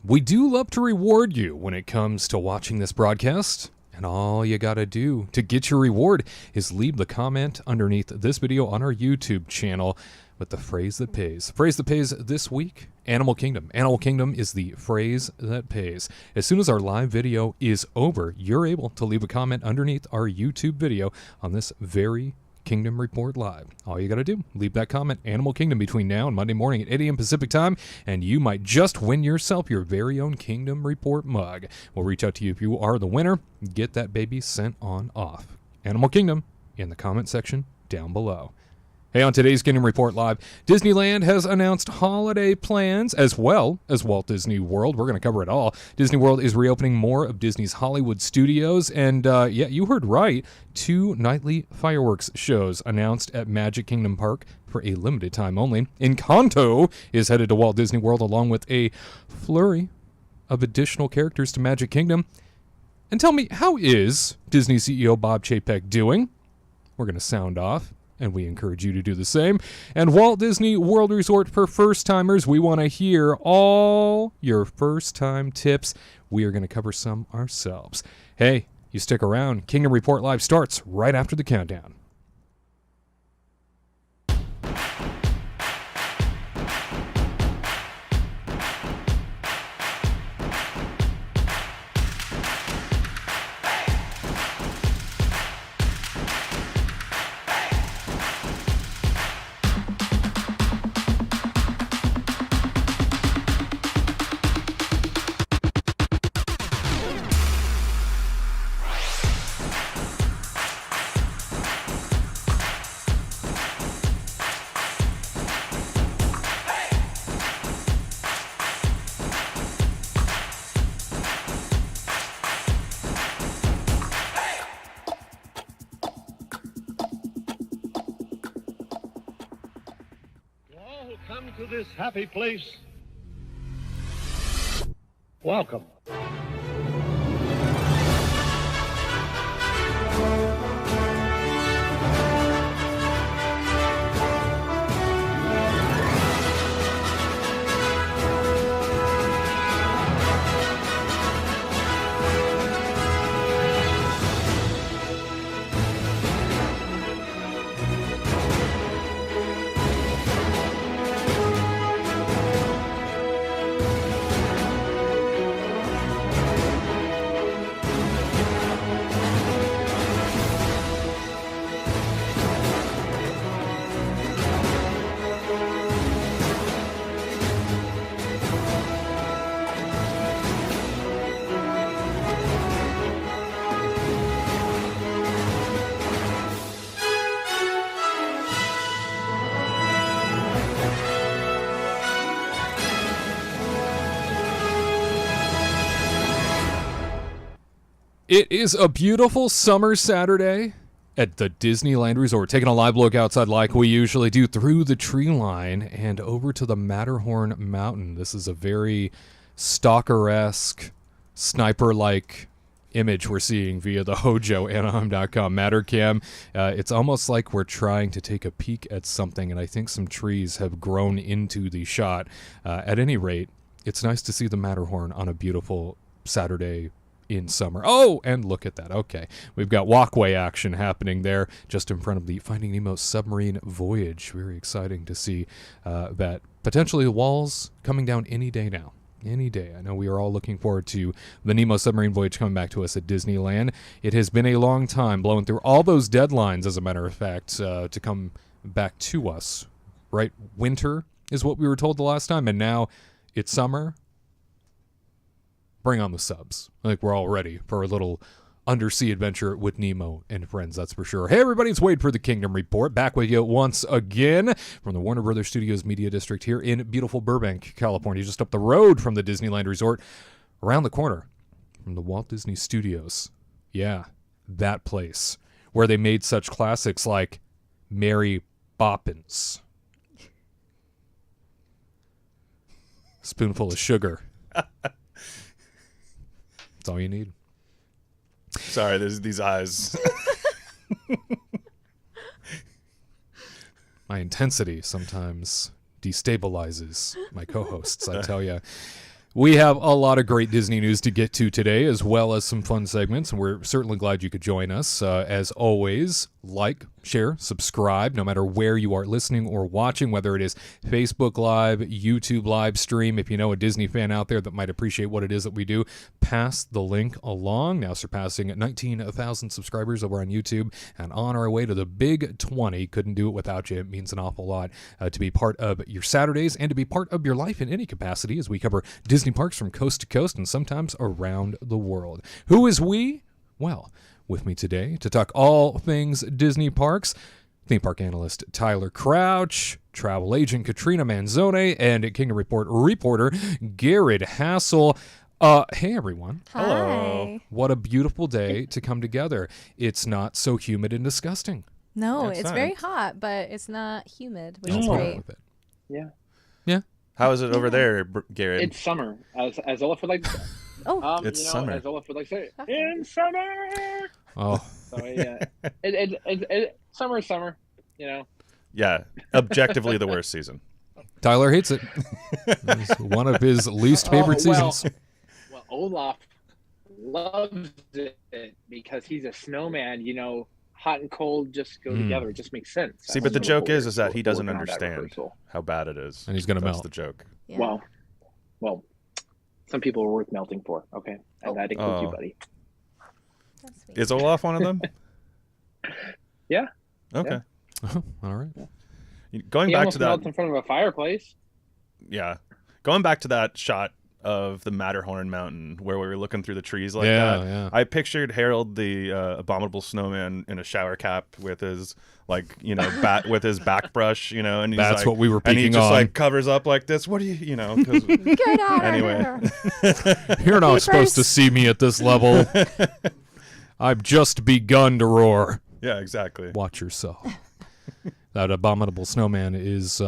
We do love to reward you when it comes to watching this broadcast. And all you got to do to get your reward is leave the comment underneath this video on our YouTube channel with the phrase that pays. The phrase that pays this week, Animal Kingdom. Animal Kingdom is the phrase that pays. As soon as our live video is over, you're able to leave a comment underneath our YouTube video on this very Kingdom Report Live. All you got to do, leave that comment, Animal Kingdom, between now and Monday morning at 8 a.m. Pacific time, and you might just win yourself your very own Kingdom Report mug. We'll reach out to you if you are the winner. Get that baby sent on off. Animal Kingdom in the comment section down below. Hey, on today's Kingdom Report Live, Disneyland has announced holiday plans as well as Walt Disney World. We're going to cover it all. Disney World is reopening more of Disney's Hollywood studios, and yeah, you heard right, 2 nightly fireworks shows announced at Magic Kingdom Park for a limited time only. Encanto is headed to Walt Disney World along with a flurry of additional characters to Magic Kingdom. And tell me, how is Disney CEO Bob Chapek doing? We're going to sound off, and we encourage you to do the same. And Walt Disney World Resort for first-timers, we want to hear all your first-time tips. We are going to cover some ourselves. Hey, you stick around. Kingdom Report Live starts right after the countdown. Come to this happy place. Welcome. It is a beautiful summer Saturday at the Disneyland Resort. Taking a live look outside like we usually do through the tree line and over to the Matterhorn Mountain. This is a very stalker-esque, sniper-like image we're seeing via the HojoAnaheim.com Mattercam. It's almost like we're trying to take a peek at something, and I think some trees have grown into the shot. At any rate, it's nice to see the Matterhorn on a beautiful Saturday in summer. Oh, and look at that. Okay, we've got walkway action happening there just in front of the Finding Nemo submarine voyage. Very exciting to see that. Potentially the walls coming down any day now. Any day. I know we are all looking forward to the Nemo submarine voyage coming back to us at Disneyland. It has been a long time, blowing through all those deadlines, as a matter of fact, to come back to us. Right? Winter is what we were told the last time, and now it's summer. Bring on the subs. I think we're all ready for a little undersea adventure with Nemo and friends, that's for sure. Hey, everybody, it's Wade for the Kingdom Report. Back with you once again from the Warner Brothers Studios Media District here in beautiful Burbank, California, just up the road from the Disneyland Resort, around the corner from the Walt Disney Studios. Yeah, that place where they made such classics like Mary Poppins. Spoonful of sugar. That's all you need. Sorry, there's these eyes. My intensity sometimes destabilizes my co-hosts, I tell you. We have a lot of great Disney news to get to today, as well as some fun segments, and we're certainly glad you could join us. As always, like, share, subscribe, no matter where you are listening or watching, whether it is Facebook Live, YouTube live stream. If you know a Disney fan out there that might appreciate what it is that we do, pass the link along. Now surpassing 19,000 subscribers over on YouTube and on our way to the big 20. Couldn't do it without you. It means an awful lot to be part of your Saturdays and to be part of your life in any capacity as we cover Disney parks from coast to coast and sometimes around the world. Who is we? Well, with me today to talk all things Disney parks, theme park analyst Tyler Crouch, travel agent Katrina Manzone, and Kingdom Report reporter Garrett Hassel. Hey everyone. Hi. Hello. What a beautiful day to come together. It's not so humid and disgusting. No, That's it's fine. very hot, but it's not humid, which That's is fine great. with it. Yeah, Yeah. How is it over there, Garrett? it's summer, as Olaf would like to say. Oh, It's summer. As Olaf would like to say, Okay. in summer. Oh, So yeah, summer is summer. You know, Yeah, objectively the worst season. Tyler hates it. It's one of his least favorite well. seasons. well, Olaf loves it because he's a snowman. You know, hot and cold just go together. It just makes sense. See, but the That's joke what is that he we're doesn't working on that understand rehearsal. how bad it is. And he's gonna That's melt. the joke. yeah. Well, some people are worth melting for. Okay, and that includes you, Oh. buddy. That's sweet. Is Olaf one of them? Yeah. Okay. Oh, all right. Going He back almost to that, melts in front of a fireplace. yeah. Going back to that shot of the Matterhorn Mountain where we were looking through the trees like Yeah, that. yeah. I pictured Harold the abominable snowman in a shower cap with his with his back brush, and he's That's like, what we were and he peeking just on. like covers up like this. What do you, 'cause- Get out Anyway. of here. You're not supposed to Keepers. see me at this level. I've just begun to roar. yeah, exactly. Watch yourself. That abominable snowman is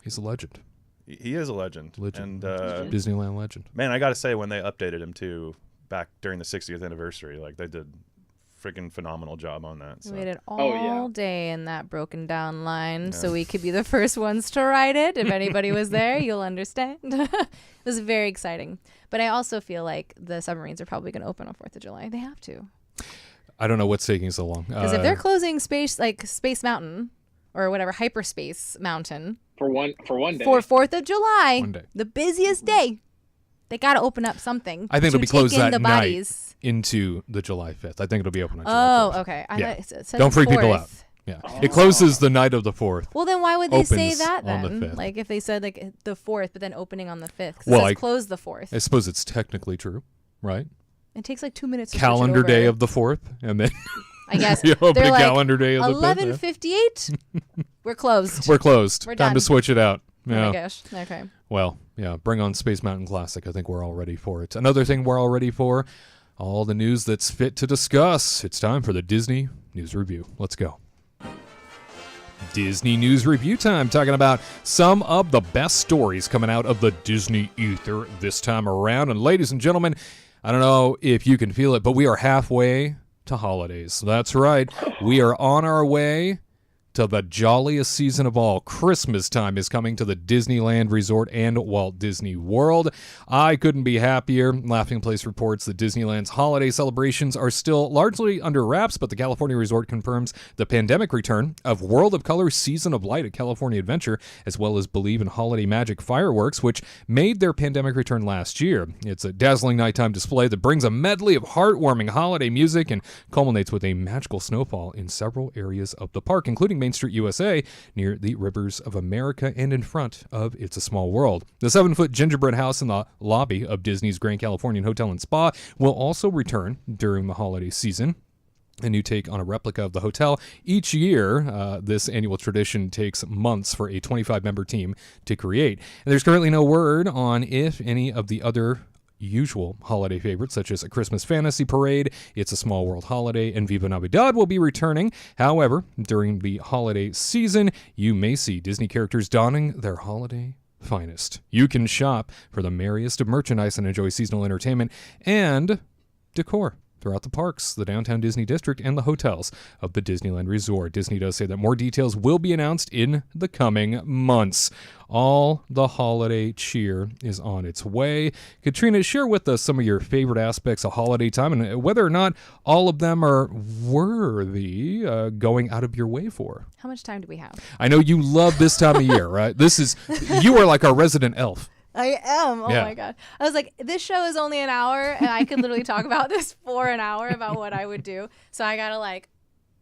he's a legend. He is a legend. Legend. And Disneyland legend. man, I got to say, when they updated him too back during the 60th anniversary, like they did freaking phenomenal job on that. We So. waited all Oh, yeah. day in that broken down line so Yeah. we could be the first ones to ride it. If anybody was there, you'll understand. It was very exciting. But I also feel like the submarines are probably going to open on 4th of July. They have to. I don't know what's taking so long. Because if they're closing Space Mountain or whatever, Hyperspace Mountain For one day. for 4th of July, One day. the busiest day, they got to open up something. I think to it'll be take closed in that the night bodies. into the July 5th. I think it'll be open on July 4th. Oh, okay. I Yeah. thought it said Don't freak people 4th. out. Yeah. It closes the night of the 4th. Well, then why would they say Opens that on the then? 5th. Like if they said like the 4th, but then opening on the 5th. 'Cause Well, it says close the 4th. I suppose it's technically true, right? It takes like 2 minutes. To switch it Calendar day over. of the 4th, and then I guess the opening they're like calendar day of the 5th. 11:58. We're closed. We're closed. We're Time done. to switch it out. Oh Yeah. my gosh. Okay. Well, yeah, bring on Space Mountain Classic. I think we're all ready for it. Another thing we're all ready for, all the news that's fit to discuss. It's time for the Disney News Review. Let's go. Disney News Review time, talking about some of the best stories coming out of the Disney ether this time around. And ladies and gentlemen, I don't know if you can feel it, but we are halfway to holidays. That's right. We are on our way to the jolliest season of all. Christmas time is coming to the Disneyland Resort and Walt Disney World. I couldn't be happier. Laughing Place reports that Disneyland's holiday celebrations are still largely under wraps, but the California Resort confirms the pandemic return of World of Color Season of Light at California Adventure, as well as Believe in Holiday Magic fireworks, which made their pandemic return last year. It's a dazzling nighttime display that brings a medley of heartwarming holiday music and culminates with a magical snowfall in several areas of the park, including Main Street, USA, near the Rivers of America and in front of It's a Small World. The 7-foot gingerbread house in the lobby of Disney's Grand Californian Hotel and Spa will also return during the holiday season. A new take on a replica of the hotel. Each year, this annual tradition takes months for a 25-member team to create. And there's currently no word on if any of the other usual holiday favorites, such as A Christmas Fantasy Parade, It's a Small World Holiday, and Viva Navidad will be returning. However, during the holiday season, you may see Disney characters donning their holiday finest. You can shop for the merriest of merchandise and enjoy seasonal entertainment and decor throughout the parks, the downtown Disney district, and the hotels of the Disneyland Resort. Disney does say that more details will be announced in the coming months. All the holiday cheer is on its way. Katrina, share with us some of your favorite aspects of holiday time and whether or not all of them are worthy going out of your way for. How much time do we have? I know you love this time of year, right? You are like our resident elf. I am. Oh Yeah. my God. I was like, this show is only an hour and I could literally talk about this for an hour about what I would do. So I got to like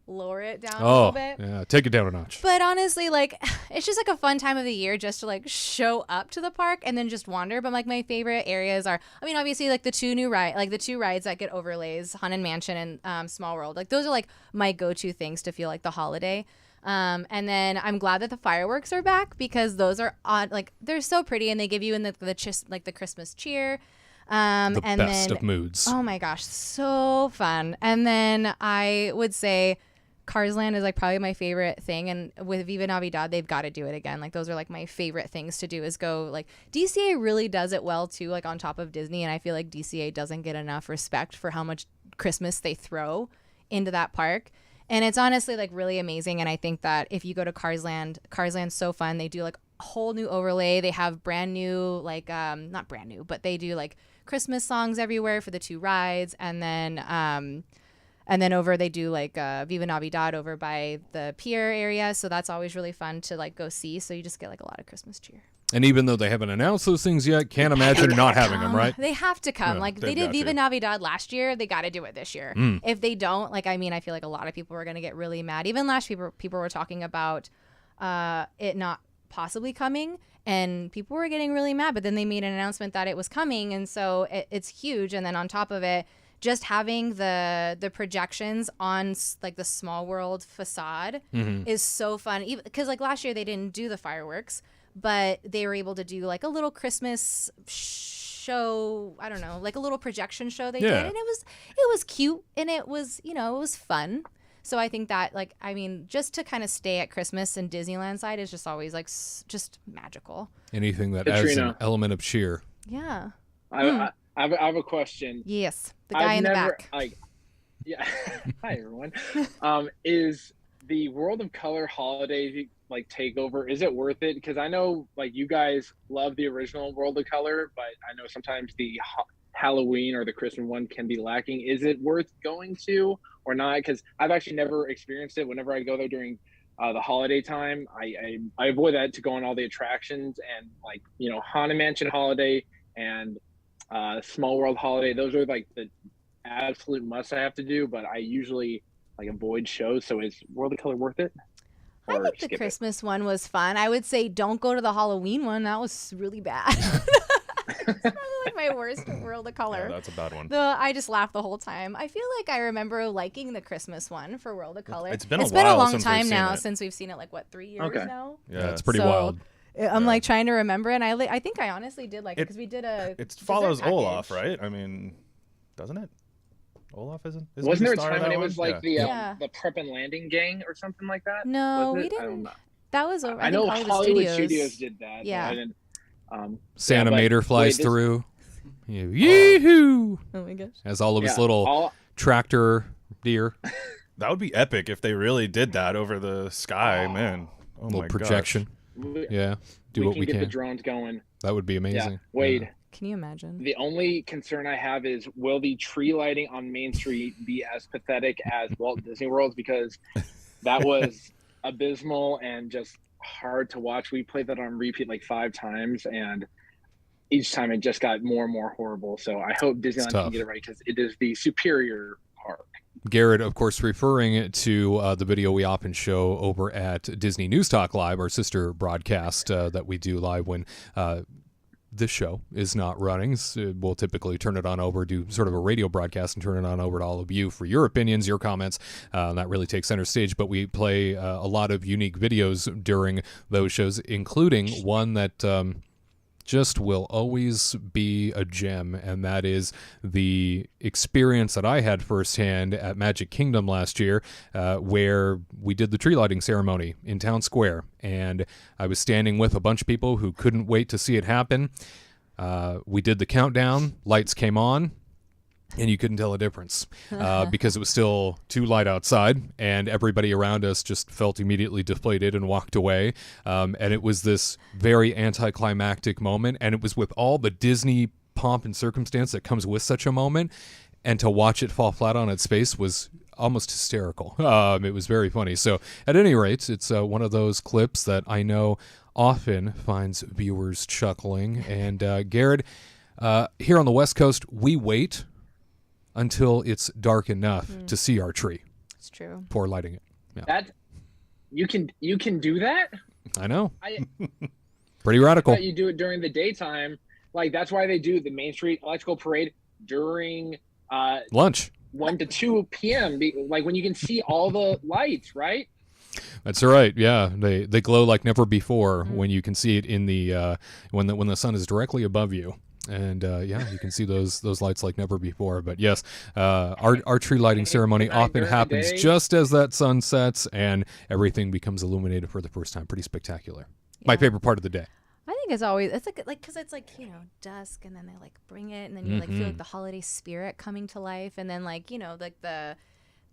lower it down a little bit. Yeah, take it down a notch. But honestly, like, it's just like a fun time of the year just to like show up to the park and then just wander. But like my favorite areas are, I mean, obviously like the two rides that get overlays, Haunted Mansion and Small World. Like those are like my go-to things to feel like the holiday. And then I'm glad that the fireworks are back because those are like they're so pretty and they give you in the Christmas cheer. The and best then, of moods. Oh my gosh, so fun. And then I would say Cars Land is like probably my favorite thing, and with Viva Navidad they've got to do it again. Like those are like my favorite things to do is go. Like DCA really does it well too, like on top of Disney, and I feel like DCA doesn't get enough respect for how much Christmas they throw into that park. And it's honestly like really amazing. And I think that if you go to Cars Land's so fun. They do like a whole new overlay. They have brand new, like, not brand new, but they do like Christmas songs everywhere for the two rides. And then over they do like Viva Navidad over by the pier area. So that's always really fun to like go see. So you just get like a lot of Christmas cheer. And even though they haven't announced those things yet, can't imagine not having them, right? They have to come. Yeah, like they they've did got Viva to. Navidad last year. They got to do it this year. If they don't, like, I mean, I feel like a lot of people are going to get really mad. Even last year, people were talking about it not possibly coming, and people were getting really mad. But then they made an announcement that it was coming, and so it's huge. And then on top of it, just having the projections on like the Small World facade is so fun. Because like last year they didn't do the fireworks, but they were able to do like a little Christmas show. I don't know, like a little projection show they did, and it was cute and it was it was fun. So I think that like I mean just to kind of stay at Christmas and Disneyland side is just always like just magical. Anything that adds an element of cheer. Yeah. I have a question. Yes, the guy in the back. Yeah. Hi everyone. Is the World of Color holiday like takeover? Is it worth it? Because I know like you guys love the original World of Color, but I know sometimes the Halloween or the Christmas one can be lacking. Is it worth going to or not? Because I've actually never experienced it. Whenever I go there during the holiday time, I avoid that to go on all the attractions and like Haunted Mansion holiday and Small World holiday. Those are like the absolute must I have to do, but I usually like avoid shows. So is World of Color worth it? I think the Christmas one was fun. I would say don't go to the Halloween one. That was really bad. It's probably like my worst World of Color. Yeah, that's a bad one. I just laughed the whole time. I feel like I remember liking the Christmas one for World of Color. It's been a long since time we've now seen it. since we've seen it. Like what, 3 years now? Yeah, it's pretty So, wild. I'm like trying to remember, and I think I honestly did like it because we did a. It follows dessert Olaf, package. right? I mean, doesn't it? Olaf isn't Wasn't there a the star of time when that it was one? like Yeah. the Prep and Landing gang or something like that? No, Wasn't we it? I don't didn't. know. That was over. I know think Hollywood Studios did that. Yeah. But I didn't, Santa but Mater flies this- through. Yee-hoo! Oh my gosh. Has all of his Yeah, little tractor deer. That would be epic if they really did that over the sky, man. Oh Little my projection. gosh. Yeah. Do we what can we get can. the drones going. That would be amazing. Yeah. Wade, Yeah. Can you imagine? the only concern I have is will the tree lighting on Main Street be as pathetic as Walt Disney World's? Because that was abysmal and just hard to watch. We played that on repeat like 5 times, and each time it just got more and more horrible. So I hope Disneyland tough. can get it right because it is the superior park. Garrett, of course, referring to the video we often show over at Disney News Talk Live, our sister broadcast that we do live when this show is not running. So we'll typically turn it on over, do sort of a radio broadcast and turn it on over to all of you for your opinions, your comments. That really takes center stage, but we play a lot of unique videos during those shows, including one that just will always be a gem, and that is the experience that I had firsthand at Magic Kingdom last year, where we did the tree lighting ceremony in Town Square, and I was standing with a bunch of people who couldn't wait to see it happen. We did the countdown, lights came on, and you couldn't tell a difference because it was still too light outside, and everybody around us just felt immediately deflated and walked away. And it was this very anticlimactic moment, and it was with all the Disney pomp and circumstance that comes with such a moment, and to watch it fall flat on its face was almost hysterical. It was very funny. So at any rate, it's one of those clips that I know often finds viewers chuckling. And Garrett, here on the West Coast, we wait until it's dark enough to see our tree. It's true. Before lighting it. Yeah. That you can do that. I know. I Pretty radical. thought you do it during the daytime. Like that's why they do the Main Street Electrical Parade during Lunch. 1 to 2 p.m. Like when you can see all the lights, right? That's right. Yeah, they glow like never before when you can see it in the when the sun is directly above you. And yeah, you can see those lights like never before. But yes, our tree lighting ceremony often happens just as that sun sets and everything becomes illuminated for the first time. Pretty spectacular. My favorite part of the day. I think it's always like because it's like, you know, dusk, and then they like bring it, and then you like feel like the holiday spirit coming to life, and then like, you know, like the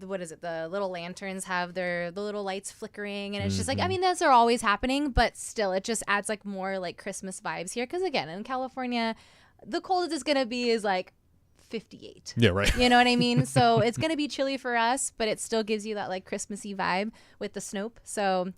what is it, the little lanterns have the little lights flickering, and it's just like, I mean, those are always happening, but still it just adds like more like Christmas vibes here, because again, in California the coldest it's gonna be is like 58. Yeah, right. You know what I mean? So it's gonna be chilly for us, but it still gives you that like Christmassy vibe with the Snope. So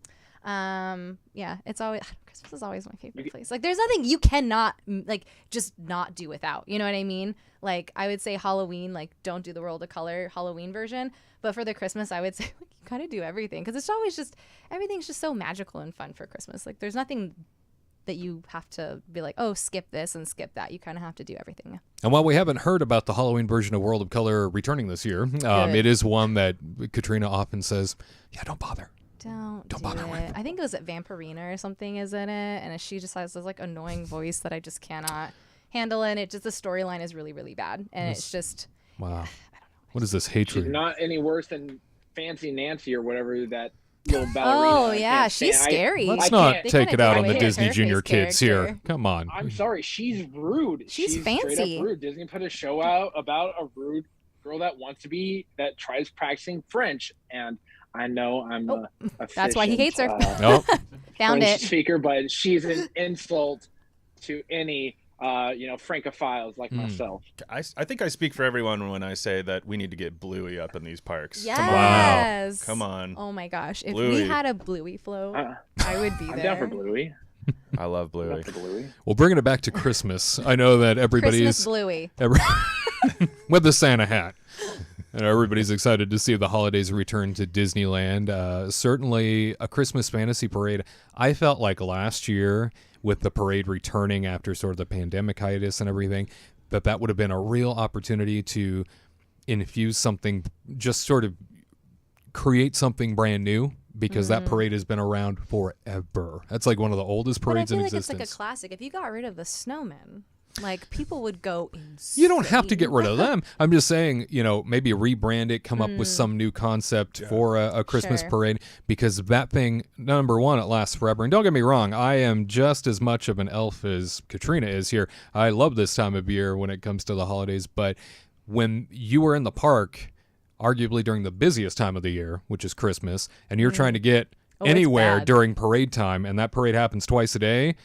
yeah, it's always, Christmas is always my favorite place. Like there's nothing you cannot like just not do without, you know what I mean? Like I would say Halloween, like don't do the World of Color Halloween version, but for the Christmas I would say like, you kind of do everything, because it's always just, everything's just so magical and fun for Christmas. Like there's nothing that you have to be like, oh, skip this and skip that. You kind of have to do everything. And while we haven't heard about the Halloween version of World of Color returning this year, it is one that Katrina often says, yeah, don't bother. Don't bother do with it. I think it was at Vampirina or something is in it, and she just has this like annoying voice that I just cannot handle, and it just, the storyline is really, really bad, and it's just, wow. I don't know. What is this hatred? She's not any worse than Fancy Nancy or whatever that little ballerina. Oh yeah, she's scary. Let's not take it out on the They Disney kinda Junior do it with her kids face here. character. Come on. I'm sorry, she's rude. She's Straight fancy. up rude. Disney put a show out about a rude girl that tries practicing French, and I know I'm a That's why he hates her. Oh, Found French it. speaker, but she's an insult to any Francophiles like myself. I think I speak for everyone when I say that we need to get Bluey up in these parks. Yes. Come on. Oh my gosh, if Bluey. we had a Bluey float, I would be I'm there. down for Bluey. I love Bluey. Down for Bluey. well, bringing it back to Christmas. I know that Christmas everybody's Bluey. with the Santa hat. And everybody's excited to see the holidays return to Disneyland. Certainly a Christmas fantasy parade. I felt like last year, with the parade returning after sort of the pandemic hiatus and everything, that would have been a real opportunity to infuse something, just sort of create something brand new, because that parade has been around forever. That's like one of the oldest parades in but I feel like existence. it's like a classic. If you got rid of the snowmen, like people would go insane. You don't have to get rid of them. I'm just saying, maybe rebrand it, come up with some new concept for a Christmas Sure. parade, because that thing, number one, it lasts forever. And don't get me wrong, I am just as much of an elf as Katrina is here. I love this time of year when it comes to the holidays, but when you are in the park, arguably during the busiest time of the year, which is Christmas, and you're trying to get it's anywhere bad. during parade time, and that parade happens twice a day,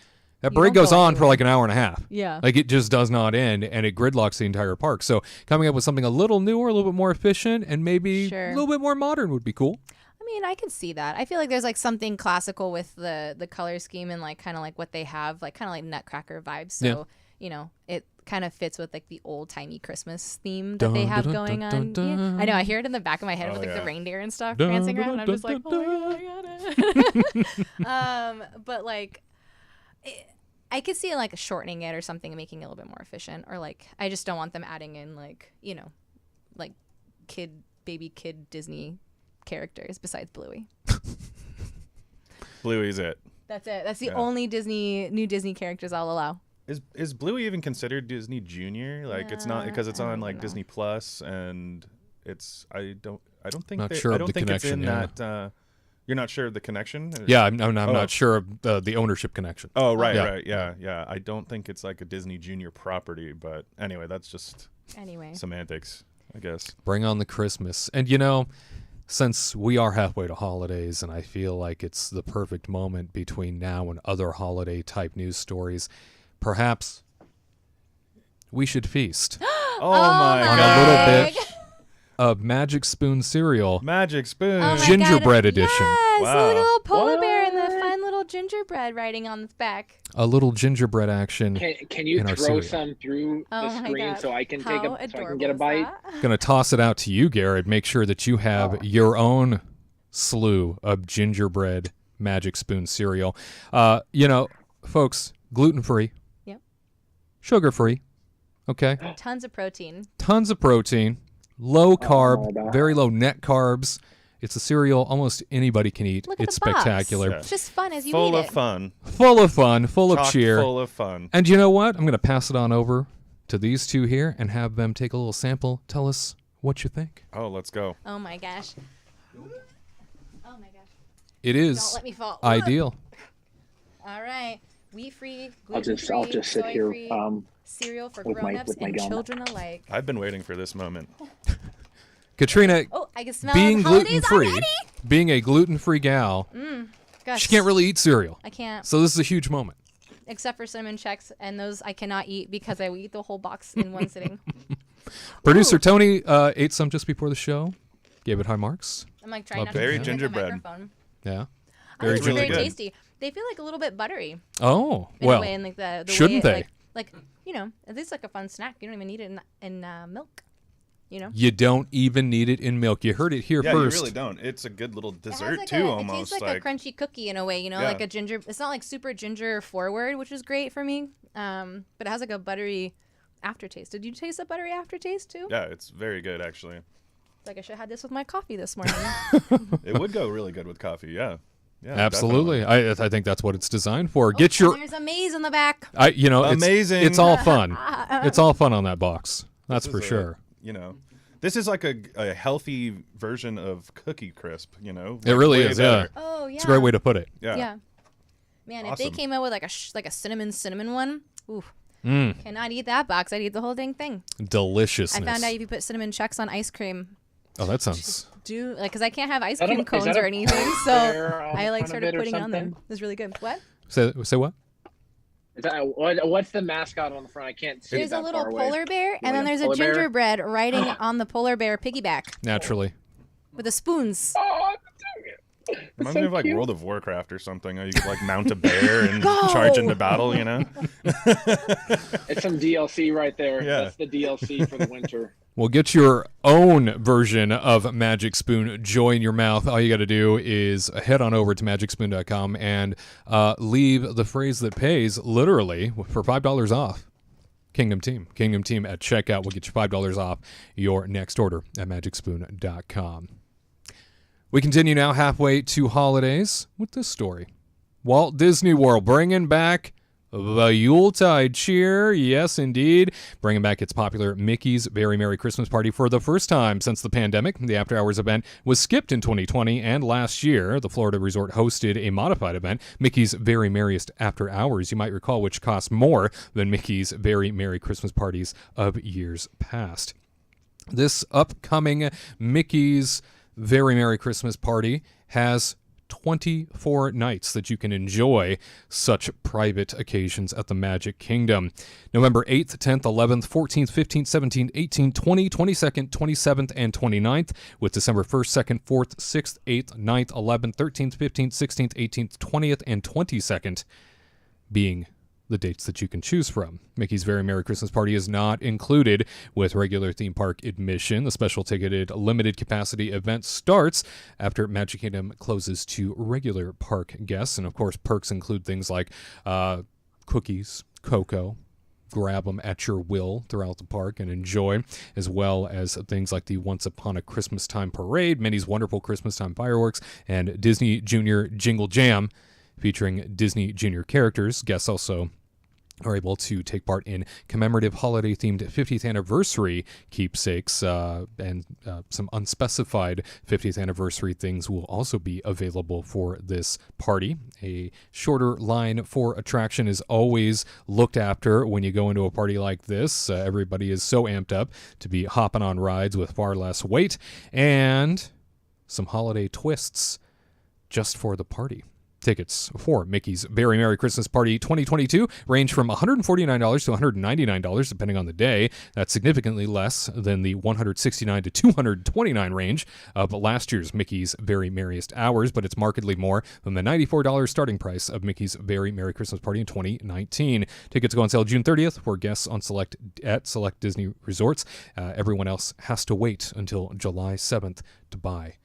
that You parade don't goes go on for anywhere. like an hour and a half. Yeah. Like it just does not end, and it gridlocks the entire park. So coming up with something a little newer, a little bit more efficient, and maybe Sure. a little bit more modern would be cool. I mean, I can see that. I feel like there's like something classical with the color scheme and like kind of like what they have, like kind of like Nutcracker vibes. So, it kind of fits with like the old timey Christmas theme that they have going on. Yeah. I know. I hear it in the back of my head with like the reindeer and stuff prancing around. And I'm just like, oh my God. But like, I could see like shortening it or something and making it a little bit more efficient. Or like, I just don't want them adding in like, like baby kid Disney characters besides Bluey. Bluey's it. That's it. That's the only new Disney characters I'll allow. Is Bluey even considered Disney Junior? Like it's not, because it's I on don't like know. Disney Plus, and it's I don't think Not they- sure I of don't the think it's in connection, that. You're not sure of the connection? Yeah, I'm not sure of the ownership connection. Oh right, Yeah. right, yeah. I don't think it's like a Disney Junior property, but anyway, that's just Anyway. Semantics, I guess. Bring on the Christmas. And since we are halfway to holidays, and I feel like it's the perfect moment between now and other holiday type news stories, perhaps we should feast Oh my on god. a little bit of Magic Spoon cereal. Magic Spoon. Oh my Gingerbread God. edition. Yes, Wow. look, a little polar bear and the fun little gingerbread writing on its back. A little gingerbread action. Can you in our throw cereal. some through Oh the my screen God. so I can How take a so I can get a adorable is bite? that? Gonna toss it out to you, Garrett. Make sure that you have your own slew of gingerbread Magic Spoon cereal. Folks, gluten-free. Yep. Sugar-free. Okay. Tons of protein. Tons of protein. Low carb, about- very low net carbs. It's a cereal almost anybody can eat. Look at It's the box. spectacular. Yeah. It's just fun as you Full eat of it. fun. Full of fun, full of Chock cheer. full of fun. And you know what? I'm going to pass it on over to these two here and have them take a little sample. Tell us what you think. Oh, let's go. Oh my gosh. Oh my gosh. It Don't is let me fall. ideal. All right. Wheat-free, I'll gluten-free, just sit here soy-free, cereal for with my- grown-ups with my and gum. children alike. I've been waiting for this moment. Katrina, Oh, I can smell being the holidays gluten-free, already. being a gluten-free gal, Gosh, she can't really eat cereal. I can't, So this is a huge moment. except for cinnamon checks, and those I cannot eat because I will eat the whole box in one sitting. Producer Tony ate some just before the show. Gave it high marks. I'm like trying not Very to drink gingerbread. the microphone. Yeah. I Very think they're really very good. tasty. They feel like a little bit buttery Oh, in well. a way, and like the shouldn't way they? it, like it is like a fun snack. You don't even need it in milk. You don't even need it in milk. You heard it here Yeah, first. you really don't. It's a good little It has dessert like too, It almost. tastes like a crunchy cookie in a way, Yeah. like a ginger. It's not like super ginger forward, which is great for me. But it has like a buttery aftertaste. Did you taste the buttery aftertaste too? Yeah, it's very good actually. Like I should have had this with my coffee this morning. It would go really good with coffee. Yeah. Yeah. Absolutely. definitely. I think that's what it's designed for. Get your There's a maze in the back. Amazing. It's all fun. It's all fun on that box. That's This for is sure. This is like a healthy version of Cookie Crisp, It like really way is, better. Oh yeah. It's a great way to put it. Yeah. Yeah. Man, if they Awesome. came out with like a cinnamon one, ooh, Mm, cannot eat that box. I'd eat the whole dang thing. deliciousness. I found out if you put cinnamon checks on ice cream, Oh, that sounds... because I can't have ice Is that a- cream is cones that or a anything, so bear on I like front of started it or putting it on there. something? It was really good. What? Say what? Is that, what's the mascot on the front? I can't see There's it a that little far away. polar bear, and Like then a there's a polar bear? gingerbread riding on the polar bear piggyback Naturally. with the spoons. Oh, Reminds so me of like cute. World of Warcraft or something. How you could like mount a bear and Go! charge into battle, it's some DLC right there. Yeah. That's the DLC for the winter. Well, get your own version of Magic Spoon Joy in your mouth. All you got to do is head on over to magicspoon.com and leave the phrase that pays literally for $5 off. Kingdom Team at checkout will get you $5 off your next order at magicspoon.com. We continue now halfway to holidays with this story. Walt Disney World bringing back the Yuletide cheer. Yes, indeed. Bringing back its popular Mickey's Very Merry Christmas Party for the first time since the pandemic. The after-hours event was skipped in 2020, and last year, the Florida resort hosted a modified event, Mickey's Very Merriest After Hours, you might recall, which cost more than Mickey's Very Merry Christmas Parties of years past. This upcoming Mickey's Very Merry Christmas Party has 24 nights that you can enjoy such private occasions at the Magic Kingdom. November 8th, 10th, 11th, 14th, 15th, 17th, 18th, 20th, 22nd, 27th, and 29th, with December 1st, 2nd, 4th, 6th, 8th, 9th, 11th, 13th, 15th, 16th, 18th, 20th, and 22nd being the dates that you can choose from. Mickey's Very Merry Christmas Party is not included with regular theme park admission. The special ticketed limited capacity event starts after Magic Kingdom closes to regular park guests. And of course, perks include things like cookies, cocoa, grab them at your will throughout the park and enjoy, as well as things like the Once Upon a Christmas Time Parade, Minnie's Wonderful Christmas Time Fireworks, and Disney Junior Jingle Jam, featuring Disney Junior characters. Guests also are able to take part in commemorative holiday-themed 50th anniversary keepsakes, and some unspecified 50th anniversary things will also be available for this party. A shorter line for attraction is always looked after when you go into a party like this. Everybody is so amped up to be hopping on rides with far less wait, and some holiday twists just for the party. Tickets for Mickey's Very Merry Christmas Party 2022 range from $149 to $199 depending on the day. That's significantly less than the $169 to $229 range of last year's Mickey's Very Merriest Hours, but it's markedly more than the $94 starting price of Mickey's Very Merry Christmas Party in 2019. Tickets go on sale June 30th for guests on select Disney resorts. Everyone else has to wait until July 7th to buy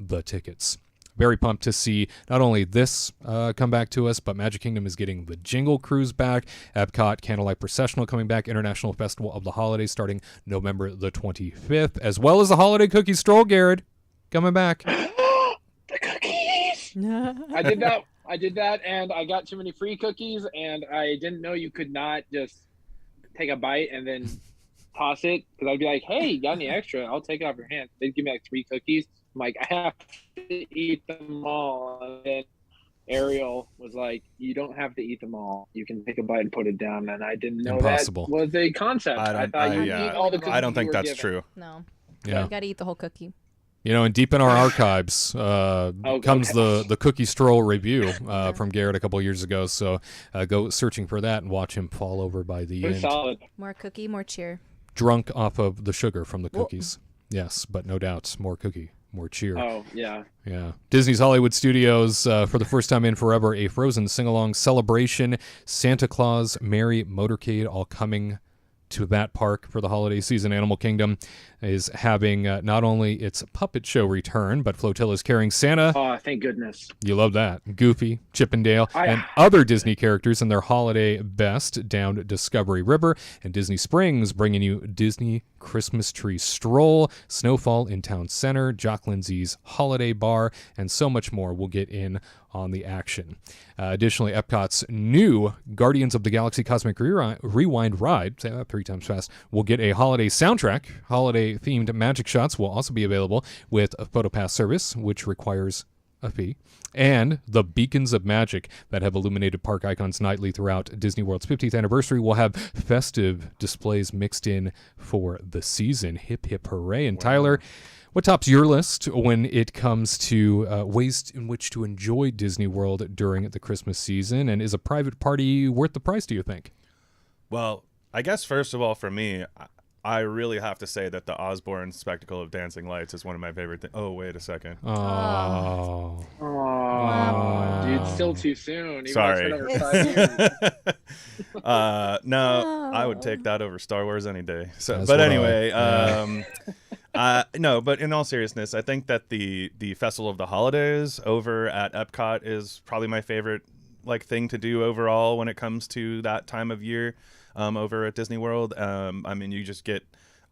the tickets. Very pumped to see not only this come back to us, but Magic Kingdom is getting the Jingle Cruise back, Epcot Candlelight Processional coming back, International Festival of the Holidays starting November the 25th, as well as the Holiday Cookie Stroll, Garrett, coming back. The cookies! I did that, and I got too many free cookies, and I didn't know you could not just take a bite and then toss it, because I'd be like, hey, you got any extra? I'll take it off your hand. They'd give me like 3 cookies. I'm like, I have to eat them all. And then Ariel was like, you don't have to eat them all. You can take a bite and put it down. And I didn't know Impossible. that was a concept. I thought you'd eat all the cookies. I don't think you were that's given. true. No. Yeah. You got to eat the whole cookie. You know, and deep in our archives comes the Cookie Stroll review from Garrett a couple years ago. So go searching for that and watch him fall over by the end. Solid. More cookie, more cheer. Drunk off of the sugar from the cookies. Yes, but no doubt, more cookie, more cheer. Oh, yeah. Yeah. Disney's Hollywood Studios, for the first time in forever, a Frozen sing-along celebration. Santa Claus, Merry Motorcade, all coming to that park for the holiday season. Animal Kingdom is having not only its puppet show return, but Flotilla is carrying Santa. Oh, thank goodness. You love that. Goofy, Chip and Dale, and other Disney characters in their holiday best down Discovery River. And Disney Springs bringing you Disney Christmas Tree Stroll, Snowfall in Town Center, Jock Lindsay's Holiday Bar, and so much more. We'll get in on the action. Additionally, Epcot's new Guardians of the Galaxy Cosmic Rewind ride, say that 3 times fast, will get a holiday soundtrack. Holiday-themed magic shots will also be available with a PhotoPass service, which requires a fee, and the beacons of magic that have illuminated park icons nightly throughout Disney World's 50th anniversary will have festive displays mixed in for the season. Hip, hip, hooray. And Tyler, what tops your list when it comes to ways in which to enjoy Disney World during the Christmas season? And is a private party worth the price, do you think? Well, I guess first of all, for me, I really have to say that the Osborne Spectacle of Dancing Lights is one of my favorite things. Oh, wait a second. Oh. Dude, still too soon. Even Sorry. though it's been over 5 years. No, I would take that over Star Wars any day. So, That's but what anyway, no, but in all seriousness, I think that the Festival of the Holidays over at Epcot is probably my favorite thing to do overall when it comes to that time of year. Over at Disney World. I mean, you just get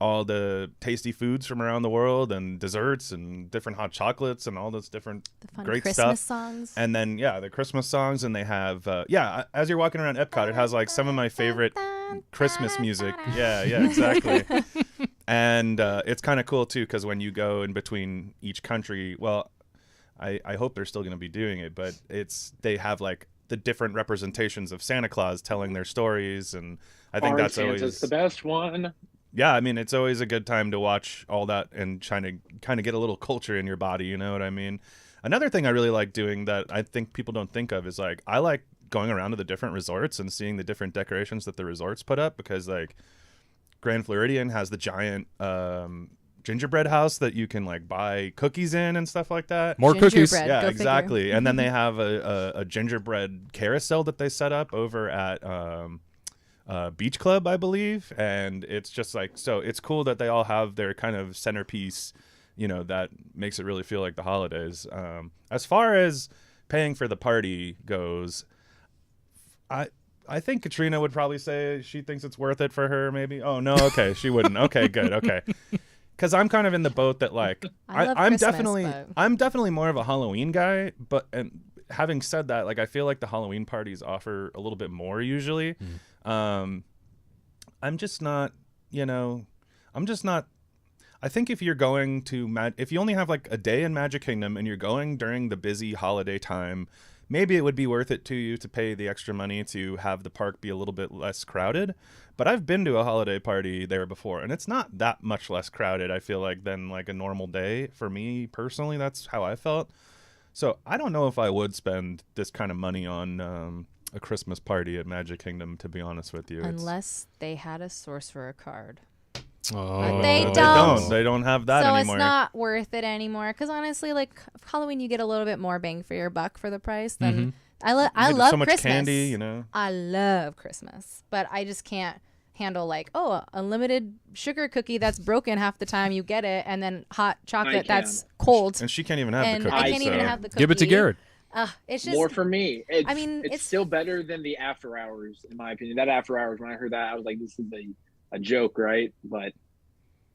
all the tasty foods from around the world and desserts and different hot chocolates and all this different great Christmas stuff. songs. And then, the Christmas songs. And they have, as you're walking around Epcot, it has some of my favorite Christmas music. Yeah, exactly. And it's kind of cool, too, because when you go in between each country, well, I hope they're still going to be doing it, but they have the different representations of Santa Claus telling their stories, and I think that's Santa's always the best one. Yeah, I mean, it's always a good time to watch all that and trying to kind of get a little culture in your body, you know what I mean? Another thing I really like doing that I think people don't think of is I like going around to the different resorts and seeing the different decorations that the resorts put up, because Grand Floridian has the giant gingerbread house that you can buy cookies in and stuff like that. More cookies. Yeah, exactly. And then they have a gingerbread carousel that they set up over at Beach Club, I believe. And it's just so it's cool that they all have their kind of centerpiece, that makes it really feel like the holidays. As far as paying for the party goes, I think Katrina would probably say she thinks it's worth it for her, maybe. Oh, no, okay, she wouldn't. Okay, good, okay. Because I'm kind of in the boat that I'm definitely more of a Halloween guy, and having said that, I feel like the Halloween parties offer a little bit more usually. I'm just not, you know, I'm just not. I think if you're going to if you only have like a day in Magic Kingdom and you're going during the busy holiday time, maybe it would be worth it to you to pay the extra money to have the park be a little bit less crowded. But I've been to a holiday party there before, and it's not that much less crowded, I feel like, than like a normal day. For me personally, that's how I felt. So I don't know if I would spend this kind of money on a Christmas party at Magic Kingdom, to be honest with you. Unless they had a sorcerer card. Oh, But they They don't. They don't have that so anymore. it's not worth it anymore. Because honestly, like Halloween, you get a little bit more bang for your buck for the price. Then I You get love so much Christmas. candy, you know. I love Christmas, but I just can't handle like a limited sugar cookie that's broken half the time you get it, and then hot chocolate that's cold. And she can't even have And the cookie. I can't even so- have the cookie. Give it to Garrett. It's just More for me. I mean, it's it's- still better than the after hours, in my opinion. That after hours, when I heard that, I was like, this is a joke, right? But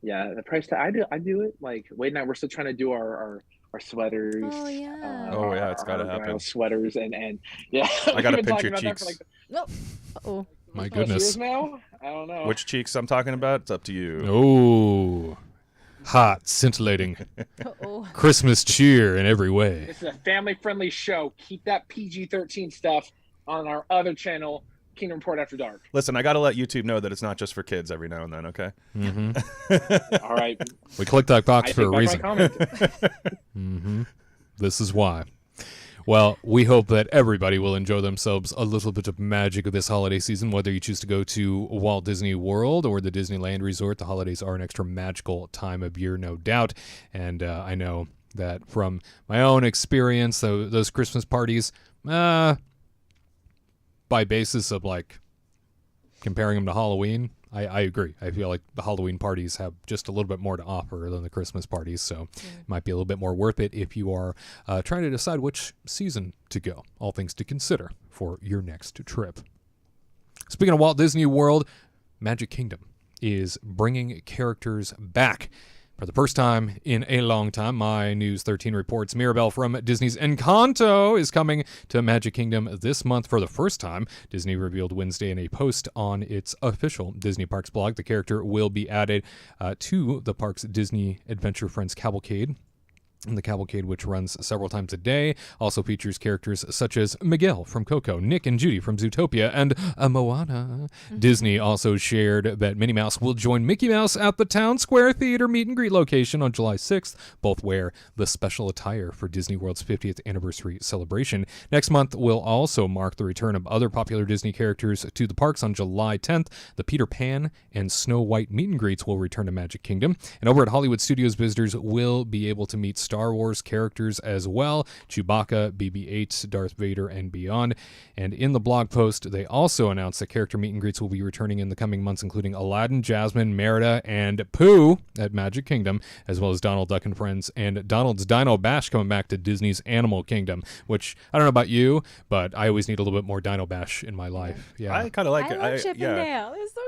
yeah, the price tag, I do it. Like, wait, now we're still trying to do our sweaters. Oh, yeah. Oh, yeah, it's gotta our happen. sweaters and yeah. I gotta we've been pinch your talking about that for, cheeks. no. Oh, My plus goodness. years now? I don't know. Which cheeks I'm talking about? It's up to you. Oh, hot, scintillating, oh. Christmas cheer in every way. This is a family-friendly show. Keep that PG-13 stuff on our other channel, Kingdom Report After Dark. Listen, I gotta let YouTube know that it's not just for kids every now and then, okay? All right. We clicked that box I for a take back my reason. comment. This is why. Well, we hope that everybody will enjoy themselves a little bit of magic of this holiday season, whether you choose to go to Walt Disney World or the Disneyland Resort. The holidays are an extra magical time of year, no doubt. And I know that from my own experience, those Christmas parties, by basis of like comparing them to Halloween, I agree. I feel like the Halloween parties have just a little bit more to offer than the Christmas parties, so it might be a little bit more worth it if you are trying to decide which season to go. All things to consider for your next trip. Speaking of Walt Disney World, Magic Kingdom is bringing characters back. For the first time in a long time, My News 13 reports Mirabelle from Disney's Encanto is coming to Magic Kingdom this month for the first time. Disney revealed Wednesday in a post on its official Disney Parks blog. The character will be added to the park's Disney Adventure Friends Cavalcade. And the cavalcade, which runs several times a day, also features characters such as Miguel from Coco, Nick and Judy from Zootopia, and Moana. Disney also shared that Minnie Mouse will join Mickey Mouse at the Town Square Theater meet and greet location on July 6th. Both wear the special attire for Disney World's 50th anniversary celebration. Next month will also mark the return of other popular Disney characters to the parks on July 10th. The Peter Pan and Snow White meet and greets will return to Magic Kingdom. And over at Hollywood Studios, visitors will be able to meet Star Wars characters as well, Chewbacca, BB-8, Darth Vader, and beyond. And in the blog post, they also announced that character meet and greets will be returning in the coming months, including Aladdin, Jasmine, Merida, and Pooh at Magic Kingdom, as well as Donald Duck and Friends and Donald's Dino Bash coming back to Disney's Animal Kingdom, which I don't know about you, but I always need a little bit more Dino Bash in my life. Yeah. I kind of like I it. love Chip and yeah. Dale. It's so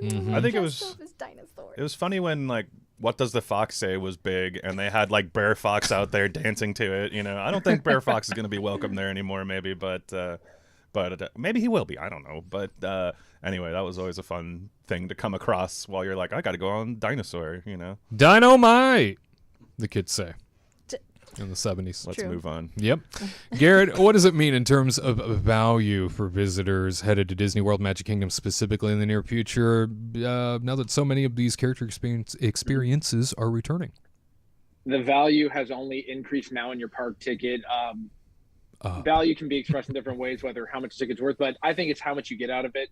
cute. I think it Dressed was up as dinosaurs. it was funny when like What Does the Fox Say was big, and they had like Bear Fox out there dancing to it. You know, I don't think Bear Fox is going to be welcome there anymore, maybe, but maybe he will be. I don't know. But anyway, that was always a fun thing to come across while you're like, I got to go on Dinosaur. You know, Dynamite, the kids say in the 70s. let's True. move on. Yep. Garrett, what does it mean in terms of value for visitors headed to Disney World Magic Kingdom specifically in the near future, now that so many of these character experiences are returning? The value has only increased now in your park ticket. Value can be expressed in different ways, whether how much the ticket's worth, but I think it's how much you get out of it.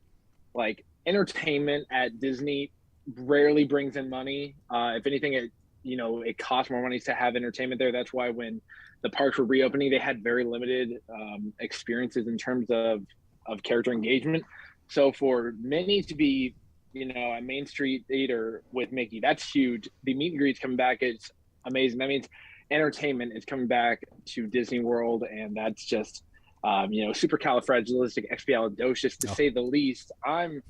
Like, entertainment at Disney rarely brings in money. If anything, it costs more money to have entertainment there. That's why when the parks were reopening, they had very limited experiences in terms of character engagement. So for Minnie to be, at Main Street Theater with Mickey, that's huge. The meet and greets coming back, it's amazing. That means entertainment is coming back to Disney World, and that's just, supercalifragilisticexpialidocious to say the least. I'm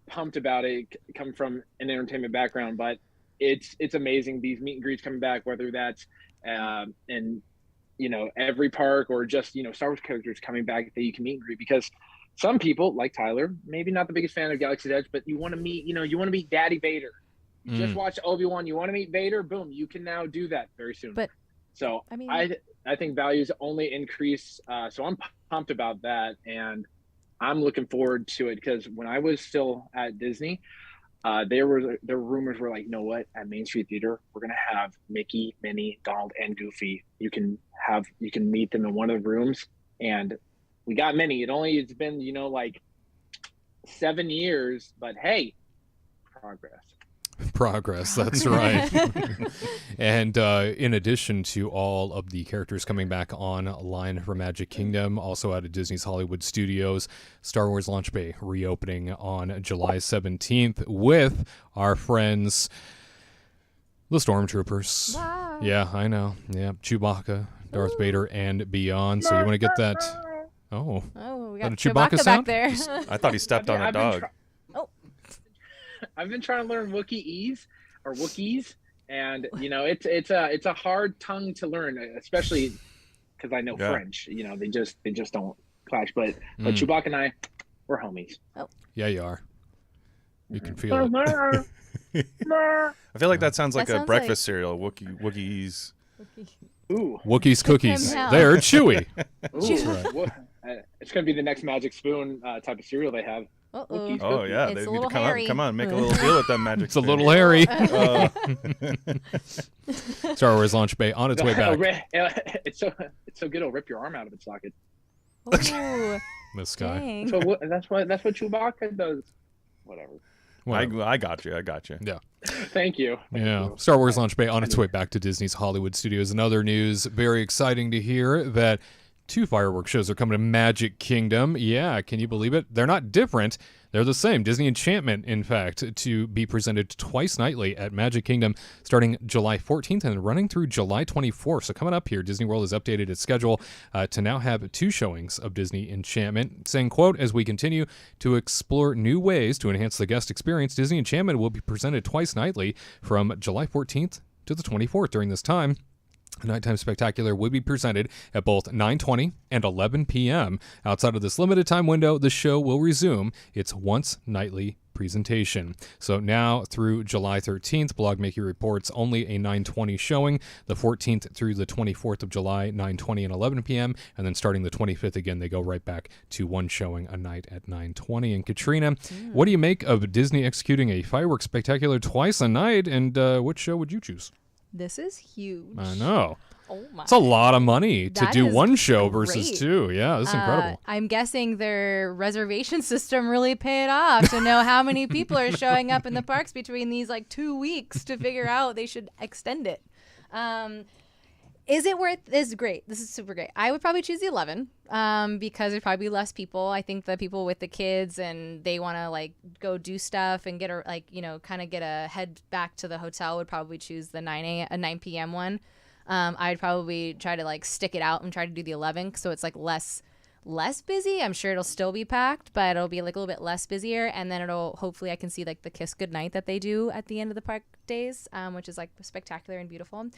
pumped about it, coming from an entertainment background, but it's amazing. These meet and greets coming back, whether that's in every park or just Star Wars characters coming back that you can meet and greet, because some people like Tyler, maybe not the biggest fan of Galaxy's Edge, but you want to meet, you want to meet Daddy Vader. You just watch Obi-Wan, you want to meet Vader, boom, you can now do that very soon. But so I mean, I think values only increase. So I'm pumped about that, and I'm looking forward to it, because when I was still at Disney, there were rumors were like, you know what, at Main Street Theater, we're gonna have Mickey, Minnie, Donald, and Goofy. You can meet them in one of the rooms, and we got Minnie. It's been like 7 years, but hey, Progress, that's right. And in addition to all of the characters coming back online for Magic Kingdom, also out of Disney's Hollywood Studios, Star Wars Launch Bay reopening on July 17th with our friends, the Stormtroopers. wow. Yeah, I know. Yeah, Chewbacca, Darth Vader, and beyond. So you want to get that? Oh, We that got a Chewbacca Chewbacca sound? back there. I thought he stepped on a dog. I've been trying to learn Wookiees, and it's a hard tongue to learn, especially because I know French. They just don't clash. But Chewbacca and I, we're homies. Yeah, you are. You can feel it. I feel like that sounds like That a sounds breakfast cereal. Wookiees. Ooh, Wookiees cookies. hell. They're chewy. ooh. It's gonna be the next Magic Spoon type of cereal they have. Uh-oh. Oh yeah, It's they a need little to come hairy. come on, make a little deal with them Magic. It's a Spoon. little hairy. Uh, Star Wars Launch Bay on its way back. It's so good it'll rip your arm out of its socket. Ooh, This guy. dang. So that's what Chewbacca does. Whatever. Well, I got you. yeah. Thank you. Yeah. Star Wars Launch Bay on its way back to Disney's Hollywood Studios. In other news, very exciting to hear that 2 fireworks shows are coming to Magic Kingdom. Yeah, can you believe it? They're not different. They're the same. Disney Enchantment, in fact, to be presented twice nightly at Magic Kingdom starting July 14th and running through July 24th. So coming up here, Disney World has updated its schedule to now have 2 showings of Disney Enchantment, saying, quote, as we continue to explore new ways to enhance the guest experience, Disney Enchantment will be presented twice nightly from July 14th to the 24th. During this time, a nighttime spectacular would be presented at both 9:20 and 11 p.m. Outside of this limited time window, the show will resume its once nightly presentation. So now through July 13th, Blogmaker reports only a 9:20 showing, the 14th through the 24th of July, 9:20 and 11 p.m. And then starting the 25th again, they go right back to one showing a night at 9:20. And Katrina, what do you make of Disney executing a fireworks spectacular twice a night? And which show would you choose? This is huge. I know. Oh my. It's a lot of money to That do is one show versus great. 2. Yeah, this is incredible. I'm guessing their reservation system really paid off to know how many people are showing up in the parks between these 2 weeks to figure out they should extend it. Is it worth? This is great. This is super great. I would probably choose the 11 because there'd probably be less people. I think the people with the kids and they want to go do stuff and get kind of get a head back to the hotel would probably choose the 9 p.m. one. I'd probably try to stick it out and try to do the 11 so it's less busy. I'm sure it'll still be packed, but it'll be a little bit less busier, and then hopefully I can see the kiss goodnight that they do at the end of the park days, which is spectacular and beautiful.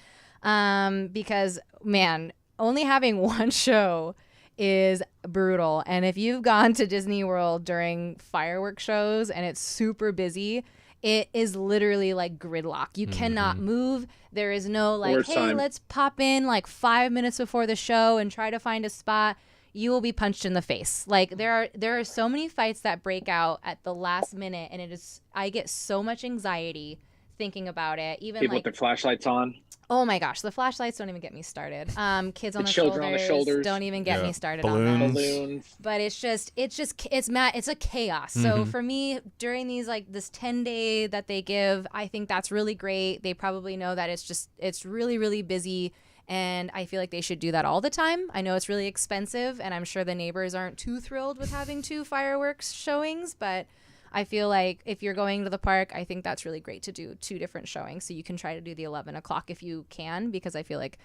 Because man, only having one show is brutal. And if you've gone to Disney World during fireworks shows and it's super busy, it is literally gridlock. You cannot move. There is no hey, let's pop in 5 minutes before the show and try to find a spot. You will be punched in the face. There are so many fights that break out at the last minute, and I get so much anxiety thinking about it. Even people with their flashlights on. Oh my gosh, the flashlights don't even get me started. Kids on the children on the shoulders don't even get me started Balloons. on that. Balloons. But it's a chaos. So for me, during these this 10-day that they give, I think that's really great. They probably know that it's really, really busy. And I feel like they should do that all the time. I know it's really expensive, and I'm sure the neighbors aren't too thrilled with having 2 fireworks showings, but I feel like if you're going to the park, I think that's really great to do 2 different showings. So you can try to do the 11 o'clock if you can, because I feel like,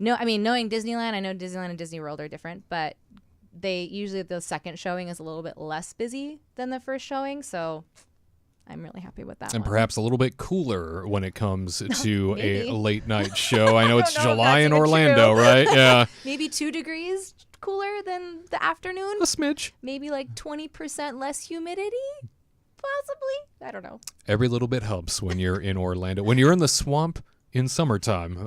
knowing Disneyland, I know Disneyland and Disney World are different, but usually the second showing is a little bit less busy than the first showing. So I'm really happy with that And one. perhaps a little bit cooler when it comes to Maybe. a late night show. I know it's don't know if July that's in even Orlando, true. right? Yeah. Maybe 2 degrees cooler than the afternoon. A smidge. Maybe like 20% less humidity, possibly. I don't know. Every little bit helps when you're in Orlando. When you're in the swamp in summertime,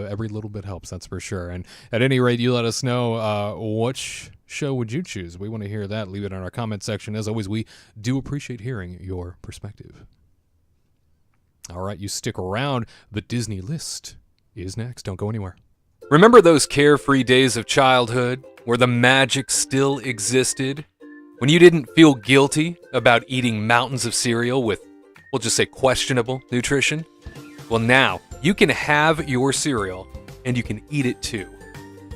every little bit helps, that's for sure. And at any rate, you let us know which show would you choose. We want to hear that. Leave it in our comment section. As always, we do appreciate hearing your perspective. All right, you stick around. The Disney list is next. Don't go anywhere. Remember those carefree days of childhood where the magic still existed? When you didn't feel guilty about eating mountains of cereal with, we'll just say, questionable nutrition? Well, now you can have your cereal and you can eat it too.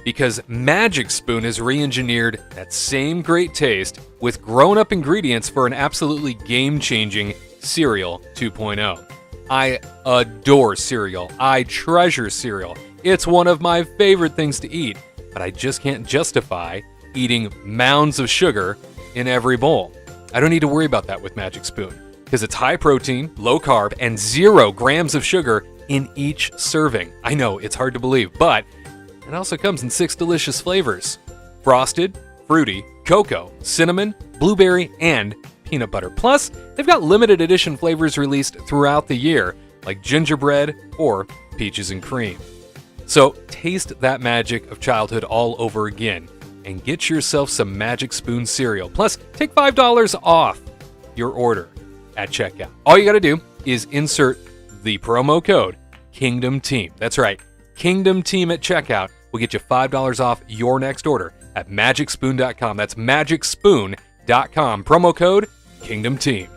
Because Magic Spoon has re-engineered that same great taste with grown-up ingredients for an absolutely game-changing Cereal 2.0. I adore cereal. I treasure cereal. It's one of my favorite things to eat, but I just can't justify eating mounds of sugar in every bowl. I don't need to worry about that with Magic Spoon because it's high protein, low carb, and 0 grams of sugar in each serving. I know, it's hard to believe, but it also comes in 6 delicious flavors: frosted, fruity, cocoa, cinnamon, blueberry, and peanut butter. Plus, they've got limited edition flavors released throughout the year, like gingerbread or peaches and cream. So taste that magic of childhood all over again and get yourself some Magic Spoon cereal. Plus, take $5 off your order at checkout. All you got to do is insert the promo code Kingdom Team. That's right, Kingdom Team at checkout will get you $5 off your next order at magicspoon.com. That's magicspoon.com. Promo code Kingdom Team.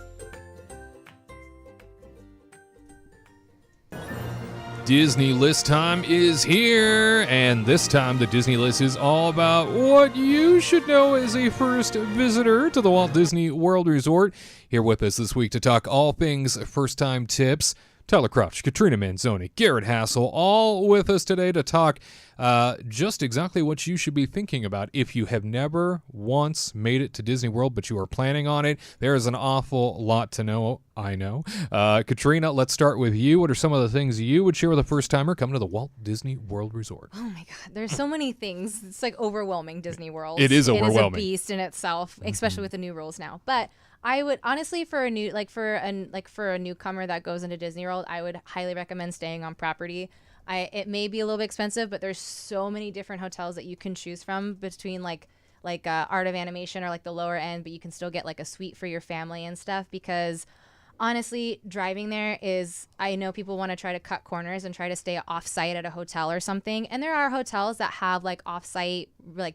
Disney List time is here, and this time the Disney List is all about what you should know as a first visitor to the Walt Disney World Resort. Here with us this week to talk all things first-time tips, Tyler Crouch, Katrina Manzoni, Garrett Hassel, all with us today to talk just exactly what you should be thinking about if you have never once made it to Disney World, but you are planning on it. There is an awful lot to know, I know. Katrina, let's start with you. What are some of the things you would share with a first-timer coming to the Walt Disney World Resort? Oh my God, there's so many things. It's like overwhelming, Disney World. It is overwhelming. It is a beast in itself, especially with the new rules now. But I would honestly, for a newcomer that goes into Disney World, I would highly recommend staying on property. It may be a little bit expensive, but there's so many different hotels that you can choose from between like Art of Animation or like the lower end, but you can still get like a suite for your family and stuff. Because honestly, driving there is, I know people want to try to cut corners and try to stay off-site at a hotel or something, and there are hotels that have like off-site, like,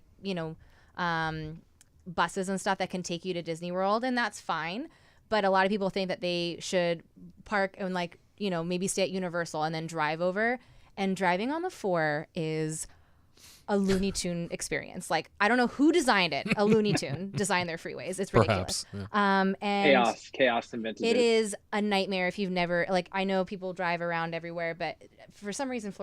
buses and stuff that can take you to Disney World, and that's fine. But a lot of people think that they should park and maybe stay at Universal and then drive over. And driving on the 4 is a Looney Tune experience. Like, I don't know who designed it. A Looney Tune designed their freeways. It's ridiculous. Perhaps, yeah. And chaos invented it is a nightmare if you've never, I know people drive around everywhere, but for some reason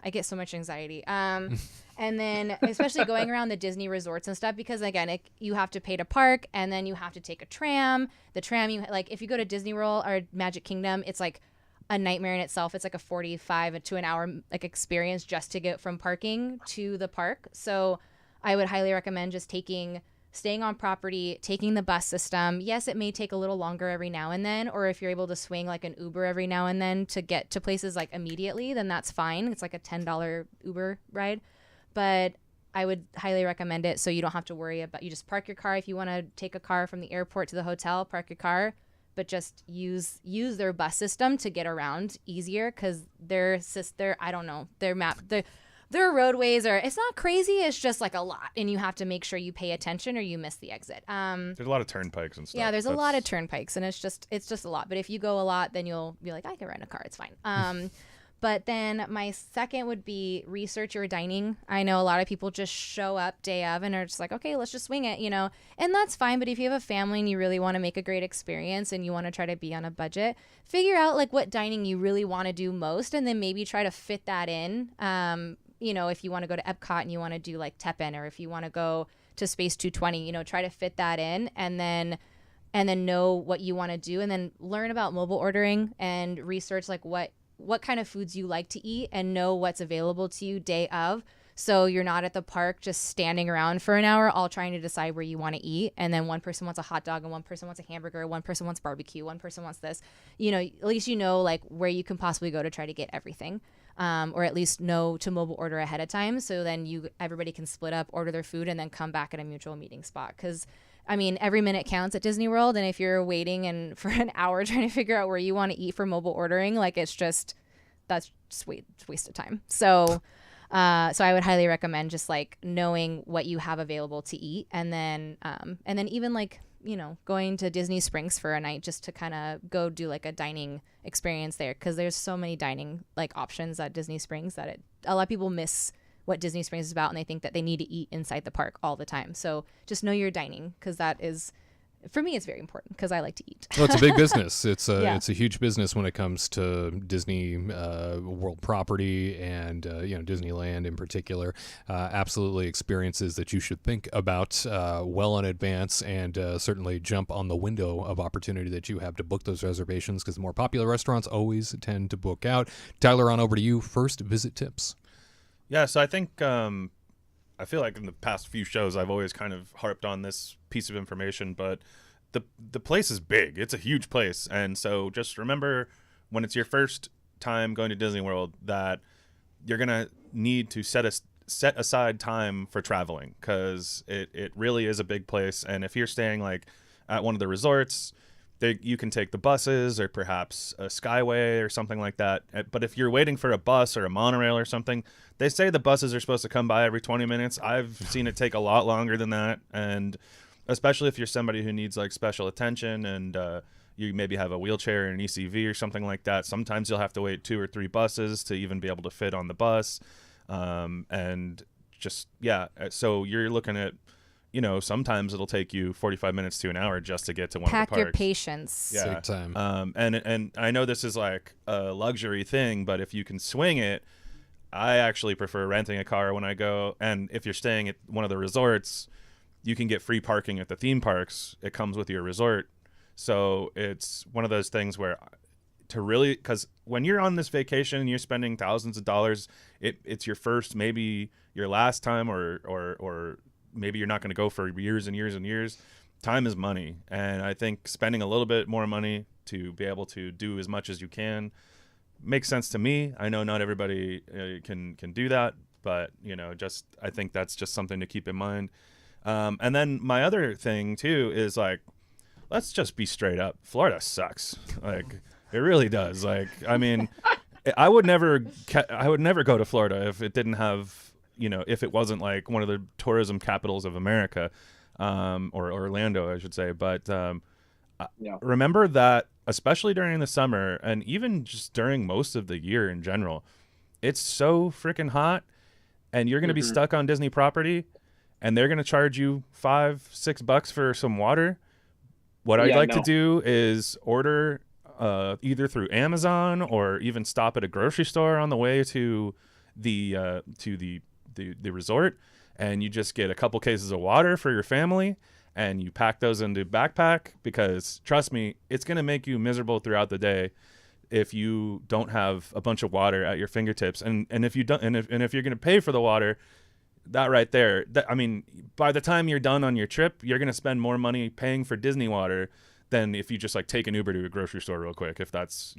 I get so much anxiety. And then especially going around the Disney resorts and stuff, because again, you have to pay to park, and then you have to take a tram. The tram, if you go to Disney World or Magic Kingdom, it's like a nightmare in itself. It's like a 45 to an hour experience just to get from parking to the park. So I would highly recommend just staying on property, taking the bus system. Yes, it may take a little longer every now and then, or if you're able to swing like an Uber every now and then to get to places like immediately, then that's fine. It's like a $10 Uber ride. But I would highly recommend it so you don't have to worry about, you just park your car. If you want to take a car from the airport to the hotel, park your car, but just use their bus system to get around easier, because their roadways it's not crazy, it's just like a lot, and you have to make sure you pay attention or you miss the exit. There's a lot of turnpikes and stuff. Yeah, there's a lot of turnpikes, and it's just a lot. But if you go a lot, then you'll be like, I can rent a car, it's fine. But then my second would be research your dining. I know a lot of people just show up day of and are just like, okay, let's just swing it, and that's fine. But if you have a family and you really want to make a great experience and you want to try to be on a budget, figure out like what dining you really want to do most, and then maybe try to fit that in. If you want to go to Epcot and you want to do like Teppan, or if you want to go to Space 220, try to fit that in, and then know what you want to do, and then learn about mobile ordering and research like what kind of foods you like to eat, and know what's available to you day of. So you're not at the park just standing around for an hour all trying to decide where you want to eat. And then one person wants a hot dog and one person wants a hamburger, one person wants barbecue, one person wants this. At least like where you can possibly go to try to get everything. Or at least know to mobile order ahead of time. So then everybody can split up, order their food, and then come back at a mutual meeting spot. Because every minute counts at Disney World, and if you're waiting for an hour trying to figure out where you want to eat for mobile ordering, like that's just waste of time. So I would highly recommend just like knowing what you have available to eat, and then even like going to Disney Springs for a night just to kind of go do like a dining experience there, because there's so many dining like options at Disney Springs that a lot of people miss what Disney Springs is about, and they think that they need to eat inside the park all the time. So just know your dining, because that is, for me, it's very important because I like to eat. Well, it's a big business. It's a huge business when it comes to Disney World property and Disneyland in particular. Absolutely experiences that you should think about well in advance, and certainly jump on the window of opportunity that you have to book those reservations, because the more popular restaurants always tend to book out. Tyler, on over to you. First visit tips. Yeah, so I think I feel like in the past few shows I've always kind of harped on this piece of information, but the place is big. It's a huge place, and so just remember when it's your first time going to Disney World that you're gonna need to set aside time for traveling, because it really is a big place. And if you're staying like at one of the resorts, you can take the buses or perhaps a Skyway or something like that. But if you're waiting for a bus or a monorail or something, they say the buses are supposed to come by every 20 minutes. I've seen it take a lot longer than that. And especially if you're somebody who needs like special attention and you maybe have a wheelchair or an ECV or something like that, sometimes you'll have to wait 2 or 3 buses to even be able to fit on the bus. And just, yeah, so you're looking at, sometimes it'll take you 45 minutes to an hour just to get to one of the parks. Pack your patience. Yeah. Big time. And I know this is like a luxury thing, but if you can swing it, I actually prefer renting a car when I go. And if you're staying at one of the resorts, you can get free parking at the theme parks. It comes with your resort. So it's one of those things where because when you're on this vacation and you're spending thousands of dollars, it's your first, maybe your last time, or maybe you're not going to go for years and years and years. Time is money. And I think spending a little bit more money to be able to do as much as you can makes sense to me. I know not everybody can do that, but I think that's just something to keep in mind. And then my other thing too is like, let's just be straight up. Florida sucks. Like it really does. Like, I mean, I would never go to Florida if it didn't have, if it wasn't like one of the tourism capitals of America, or Orlando, I should say. But remember that, especially during the summer and even just during most of the year in general, it's so freaking hot, and you're going to be stuck on Disney property, and they're going to charge you $5-6 for some water. What I'd like to do is order either through Amazon or even stop at a grocery store on the way to the resort, and you just get a couple cases of water for your family, and you pack those into backpack, because trust me, it's going to make you miserable throughout the day if you don't have a bunch of water at your fingertips. And if you don't, and if you're going to pay for the water, that right there, I mean, by the time you're done on your trip, you're going to spend more money paying for Disney water than if you just like take an Uber to a grocery store real quick, if that's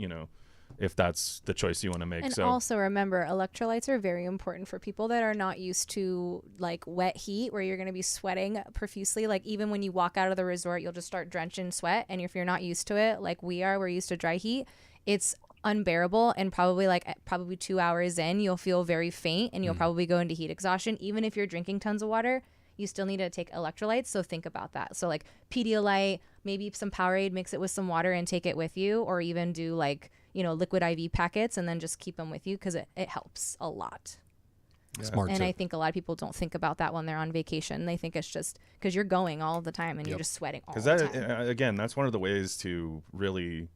the choice you want to make. And so also remember, electrolytes are very important for people that are not used to like wet heat, where you're going to be sweating profusely. Like even when you walk out of the resort, you'll just start drenched in sweat. And if you're not used to it, like we're used to dry heat, it's unbearable. And probably 2 hours in, you'll feel very faint, and you'll probably go into heat exhaustion. Even if you're drinking tons of water, you still need to take electrolytes. So think about that. So like Pedialyte, maybe some Powerade, mix it with some water and take it with you, or even do like, liquid IV packets and then just keep them with you, because it helps a lot. Yeah. Smart And tip. I think a lot of people don't think about that when they're on vacation. They think it's just because you're going all the time and you're just sweating all the time. Because again, that's one of the ways to really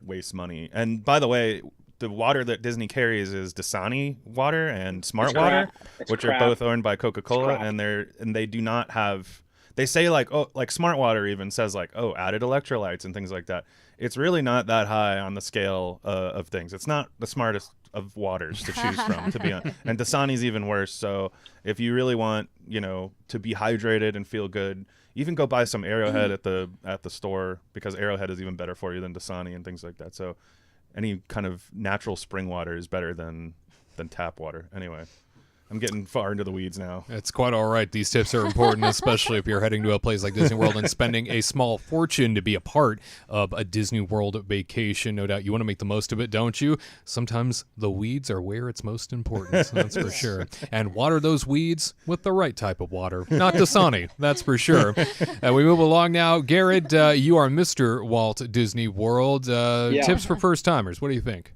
waste money. And by the way, the water that Disney carries is Dasani water and Smart Water, which are both owned by Coca-Cola, and they do not have. They say like Smart Water even says like, added electrolytes and things like that. It's really not that high on the scale of things. It's not the smartest of waters to choose from, to be honest. And Dasani's even worse. So if you really want, to be hydrated and feel good, even go buy some Arrowhead at the store, because Arrowhead is even better for you than Dasani and things like that. So any kind of natural spring water is better than tap water. Anyway, I'm getting far into the weeds now. It's quite all right. These tips are important, especially if you're heading to a place like Disney World and spending a small fortune to be a part of a Disney World vacation. No doubt you want to make the most of it, don't you? Sometimes the weeds are where it's most important, so that's for sure. And water those weeds with the right type of water. Not Dasani, that's for sure. We move along now. Garrett, you are Mr. Walt Disney World. Tips for first-timers. What do you think?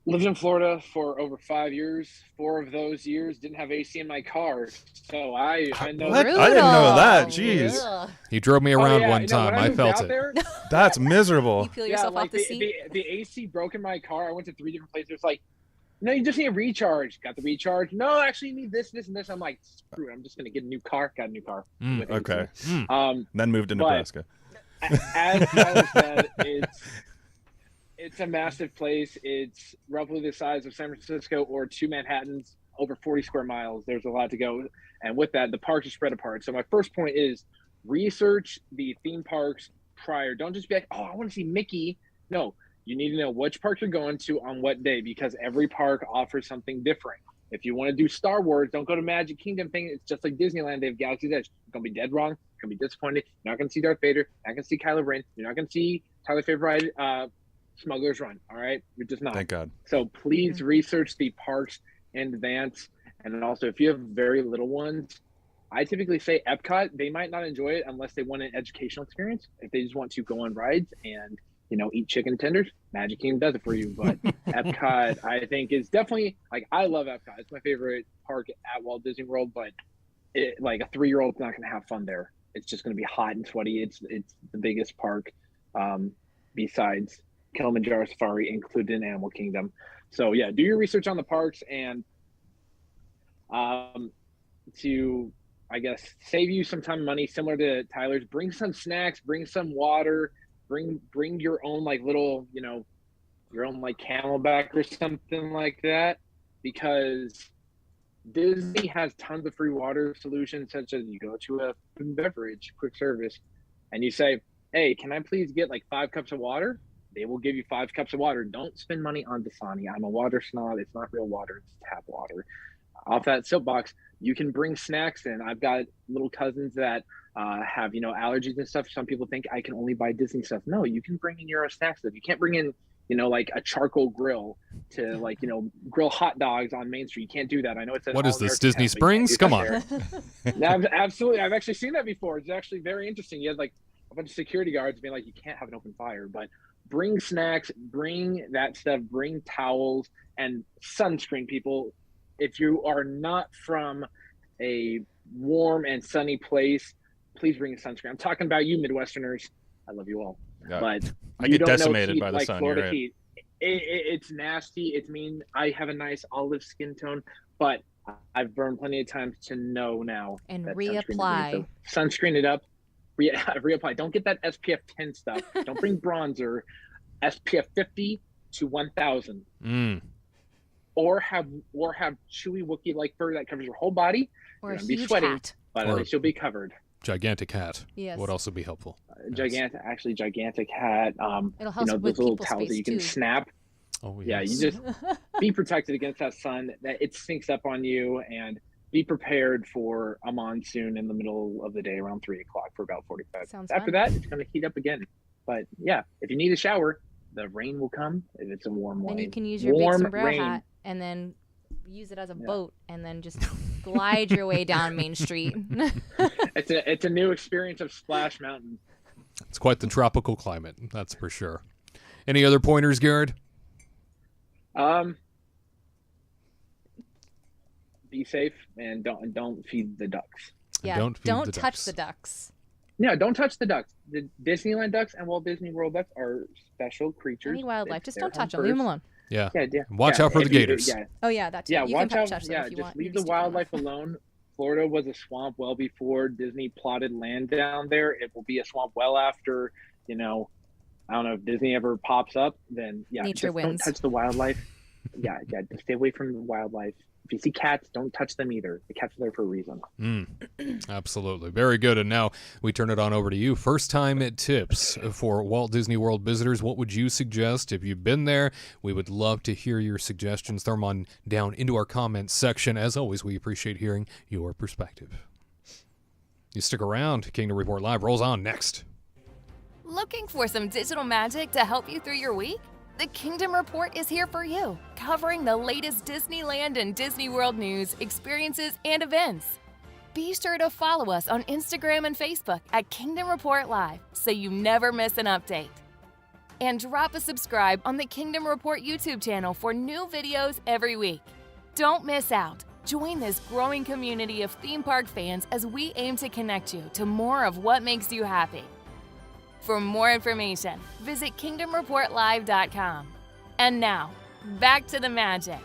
Lived in Florida for over 5 years. 4 of those years didn't have AC in my car, so I know. What? I didn't know that. Jeez. Ugh. He drove me around one time. When I moved felt out it. there, That's miserable. You peel yourself off the the, seat. the AC broke in my car. I went to 3 different places. It's like, no, you just need a recharge. Got the recharge. No, actually, you need this, this, and this. I'm like, screw it. I'm just gonna get a new car. Got a new car. with AC. Okay. Then moved to but- Nebraska. As Tyler said, it's a massive place. It's roughly the size of San Francisco or 2 Manhattans, over 40 square miles. There's a lot to go. And with that, the parks are spread apart. So my first point is research the theme parks prior. Don't just be like, oh, I want to see Mickey. No, you need to know which park you're going to on what day, because every park offers something different. If you want to do Star Wars, don't go to Magic Kingdom thing. It's just like Disneyland. They have Galaxy's Edge. You're going to be dead wrong. You're going to be disappointed. You're not going to see Darth Vader. You're not going to see Kylo Ren. You're not going to see Tyler's favorite ride, Smuggler's Run. All right? You're just not. Thank God. So please research the parks in advance. And then also, if you have very little ones, I typically say Epcot. They might not enjoy it unless they want an educational experience. If they just want to go on rides and, eat chicken tenders, Magic Kingdom does it for you. But Epcot, I think, is definitely, I love Epcot. It's my favorite park at Walt Disney World, but a 3-year-old's not going to have fun there. It's just going to be hot and sweaty. It's the biggest park besides Kilimanjaro Safari, included in Animal Kingdom. So yeah, do your research on the parks, and to, I guess, save you some time and money, similar to Tyler's, bring some snacks, bring some water, bring your own little, your own Camelback or something like that, because Disney has tons of free water solutions, such as you go to a food and beverage quick service and you say, hey, can I please get 5 cups of water? They will give you 5 cups of water. Don't spend money on Dasani. I'm a water snob. It's not real water. It's tap water. Off that soapbox, you can bring snacks in. I've got little cousins that have, allergies and stuff. Some people think I can only buy Disney stuff. No, you can bring in your own snack stuff. You can't bring in, a charcoal grill to grill hot dogs on Main Street. You can't do that. I know it's What is this, Disney Springs? Come on. Absolutely. I've actually seen that before. It's actually very interesting. You had a bunch of security guards being like, you can't have an open fire, but bring snacks, bring that stuff, bring towels and sunscreen, people. If you are not from a warm and sunny place, please bring a sunscreen. I'm talking about you Midwesterners. I love you all. Yeah. But I you get don't know decimated heat by the sun. Florida You're right. heat. It's nasty. It's mean. I have a nice olive skin tone, but I've burned plenty of times to know now. And that reapply. Sunscreen it up. Reapply. Don't get that SPF 10 stuff. Don't bring bronzer. SPF 50 to 1000. Or have chewy Wookiee-like fur that covers your whole body. Or You're a gonna be huge sweating, hat. but at least you'll be covered. Gigantic hat Yes. would also be helpful. Gigantic hat. It'll help Those with little people towels that space you can too. snap. Oh, Yeah, yes. you just be protected against that sun. That it sinks up on you, and be prepared for a monsoon in the middle of the day around 3 o'clock for about 45. Sounds After fun. that, it's going to heat up again. But yeah, if you need a shower, the rain will come if it's a warm Then rain. you can use your big Warm sombrero rain. hat and then use it as a boat and then just glide your way down Main Street. It's a new experience of Splash Mountain. It's quite the tropical climate, that's for sure. Any other pointers, Garrett? Be safe and don't feed the ducks. Yeah, Don't feed don't the touch ducks. the ducks. No, don't touch the ducks. The Disneyland ducks and Walt Disney World ducks are special creatures. Any wildlife, It's just their don't touch home them. Leave them first. alone. Yeah. Yeah. Watch out for the if you- gators. Yeah, Oh yeah, that too. yeah. You Watch can out. touch them Yeah, if you just want. leave You're the stupid enough. wildlife alone. Florida was a swamp well before Disney plotted land down there. It will be a swamp well after, I don't know if Disney ever pops up. Then yeah, Nature just wins. don't touch the wildlife. yeah, stay away from the wildlife. If you see cats, don't touch them either. The cats are there for a reason. Absolutely. Very good. And now we turn it on over to you. First time at tips for Walt Disney World visitors. What would you suggest if you've been there? We would love to hear your suggestions. Throw them on down into our comments section. As always, we appreciate hearing your perspective. You stick around. Kingdom Report Live rolls on next. Looking for some digital magic to help you through your week? The Kingdom Report is here for you, covering the latest Disneyland and Disney World news, experiences, and events. Be sure to follow us on Instagram and Facebook at Kingdom Report Live so you never miss an update. And drop a subscribe on the Kingdom Report YouTube channel for new videos every week. Don't miss out. Join this growing community of theme park fans as we aim to connect you to more of what makes you happy. For more information, visit KingdomReportLive.com. And now, back to the magic.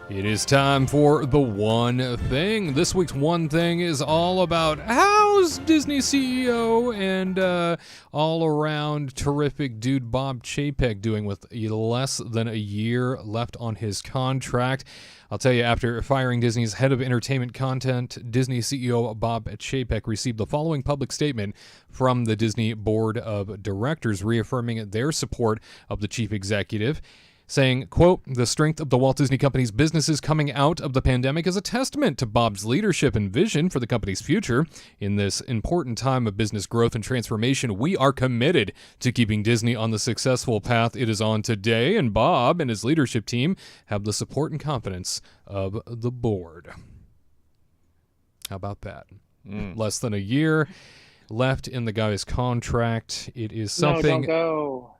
It is time for the one thing. This week's one thing is all about how's Disney CEO and all-around terrific dude Bob Chapek doing with less than a year left on his contract. I'll tell you, after firing Disney's head of entertainment content, Disney CEO Bob Chapek received the following public statement from the Disney Board of Directors, reaffirming their support of the chief executive, saying, quote, "The strength of the Walt Disney Company's businesses coming out of the pandemic is a testament to Bob's leadership and vision for the company's future. In this important time of business growth and transformation, we are committed to keeping Disney on the successful path it is on today, and Bob and his leadership team have the support and confidence of the board." How about that? Less than a year left in the guy's contract. It is something... No, don't go.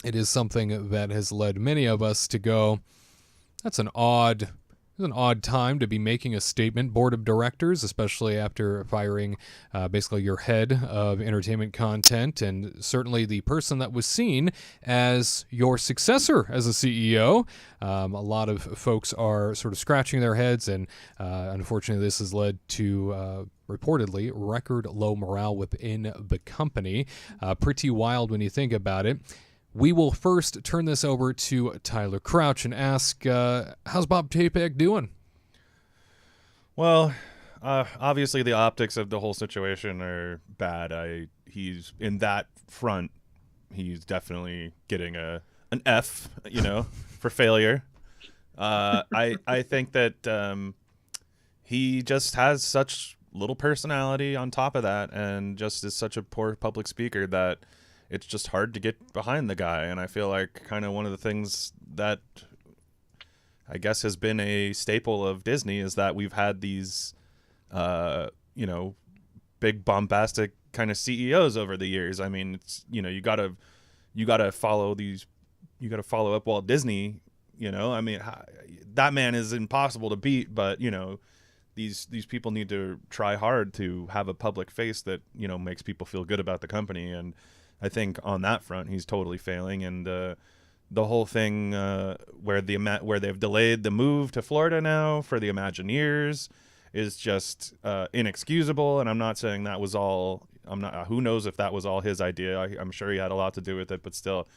It is something that has led many of us to go, that's an odd time to be making a statement, board of directors, especially after firing basically your head of entertainment content and certainly the person that was seen as your successor as a CEO. A lot of folks are sort of scratching their heads, and unfortunately this has led to reportedly record low morale within the company. Pretty wild when you think about it. We will first turn this over to Tyler Crouch and ask, how's Bob Chapek doing? Well, obviously the optics of the whole situation are bad. He's in that front. He's definitely getting an F, for failure. I think that he just has such little personality on top of that, and just is such a poor public speaker that it's just hard to get behind the guy. And I feel like kind of one of the things that I guess has been a staple of Disney is that we've had these, big bombastic kind of CEOs over the years. I mean, it's, you gotta follow up Walt Disney, I mean, that man is impossible to beat, but these people need to try hard to have a public face that, makes people feel good about the company. And I think on that front, he's totally failing. And the whole thing where they've delayed the move to Florida now for the Imagineers is just inexcusable. And I'm not saying that was all. Who knows if that was all his idea? I'm sure he had a lot to do with it, but still,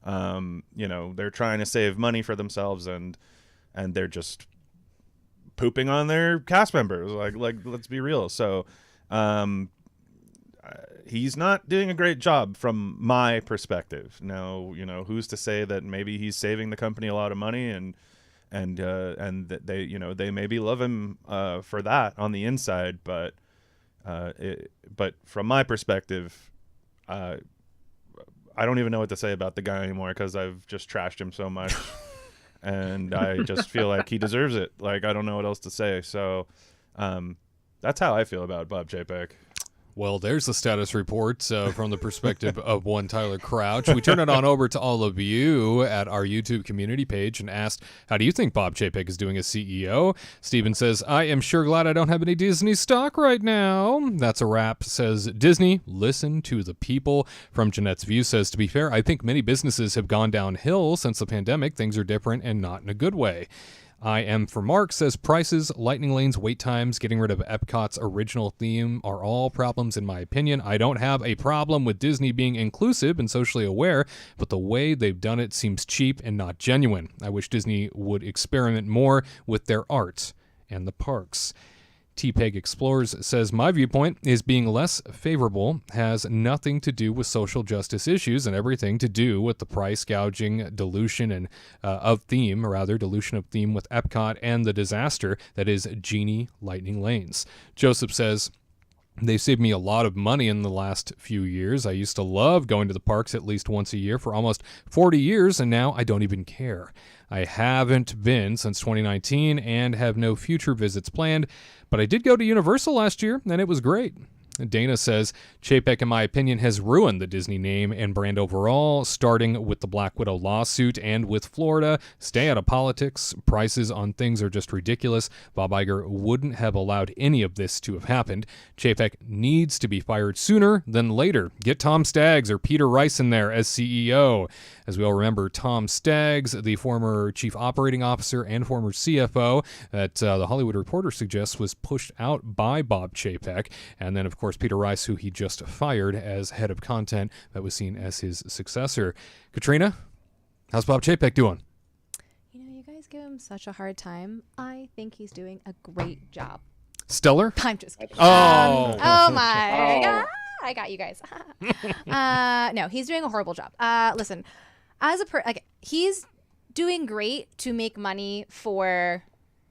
they're trying to save money for themselves, and they're just pooping on their cast members. Like let's be real. So. He's not doing a great job from my perspective. Now, who's to say that maybe he's saving the company a lot of money, and that they maybe love him for that on the inside, but from my perspective, I don't even know what to say about the guy anymore because I've just trashed him so much, and I just feel like he deserves it. Like I don't know what else to say. So that's how I feel about Bob Chapek. Well, there's the status report from the perspective of one Tyler Crouch. We turn it on over to all of you at our YouTube community page and asked, how do you think Bob Chapek is doing as CEO? Steven says, I am sure glad I don't have any Disney stock right now. That's a wrap, says Disney. Listen to the people. From Jeanette's View says, to be fair, I think many businesses have gone downhill since the pandemic. Things are different and not in a good way. I Am for Mark says prices, lightning lanes, wait times, getting rid of Epcot's original theme are all problems in my opinion. I don't have a problem with Disney being inclusive and socially aware, but the way they've done it seems cheap and not genuine. I wish Disney would experiment more with their art and the parks. T-Peg Explorers says, my viewpoint is being less favorable has nothing to do with social justice issues and everything to do with the price gouging dilution and dilution of theme with Epcot and the disaster that is Genie Lightning Lanes. Joseph says, they saved me a lot of money in the last few years. I used to love going to the parks at least once a year for almost 40 years, and now I don't even care. I haven't been since 2019 and have no future visits planned, but I did go to Universal last year, and it was great. Dana says, Chapek, in my opinion, has ruined the Disney name and brand overall, starting with the Black Widow lawsuit and with Florida. Stay out of politics. Prices on things are just ridiculous. Bob Iger wouldn't have allowed any of this to have happened. Chapek needs to be fired sooner than later. Get Tom Staggs or Peter Rice in there as CEO. As we all remember, Tom Staggs, the former chief operating officer and former CFO that the Hollywood Reporter suggests was pushed out by Bob Chapek. And then, of course, Peter Rice, who he just fired as head of content, that was seen as his successor. Katrina, how's Bob Chapek doing? You know, you guys give him such a hard time. I think he's doing a great job. Stellar? I'm just kidding. Oh. Oh my God. I got you guys. No, he's doing a horrible job. Listen, as he's doing great to make money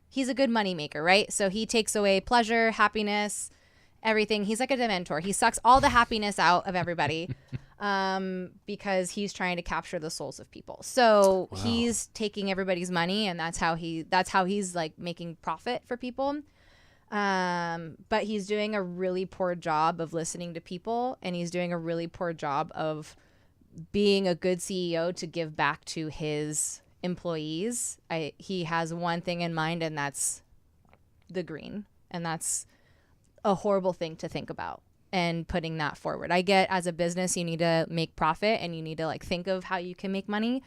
he's a good money maker, right? So he takes away pleasure, happiness, everything. He's like a dementor. He sucks all the happiness out of everybody because he's trying to capture the souls of people. So he's taking everybody's money, and that's how he's like making profit for people. But he's doing a really poor job of listening to people, and he's doing a really poor job of being a good CEO to give back to his employees. He has one thing in mind, and that's the green, and that's a horrible thing to think about and putting that forward. I get, as a business, you need to make profit and you need to like think of how you can make money,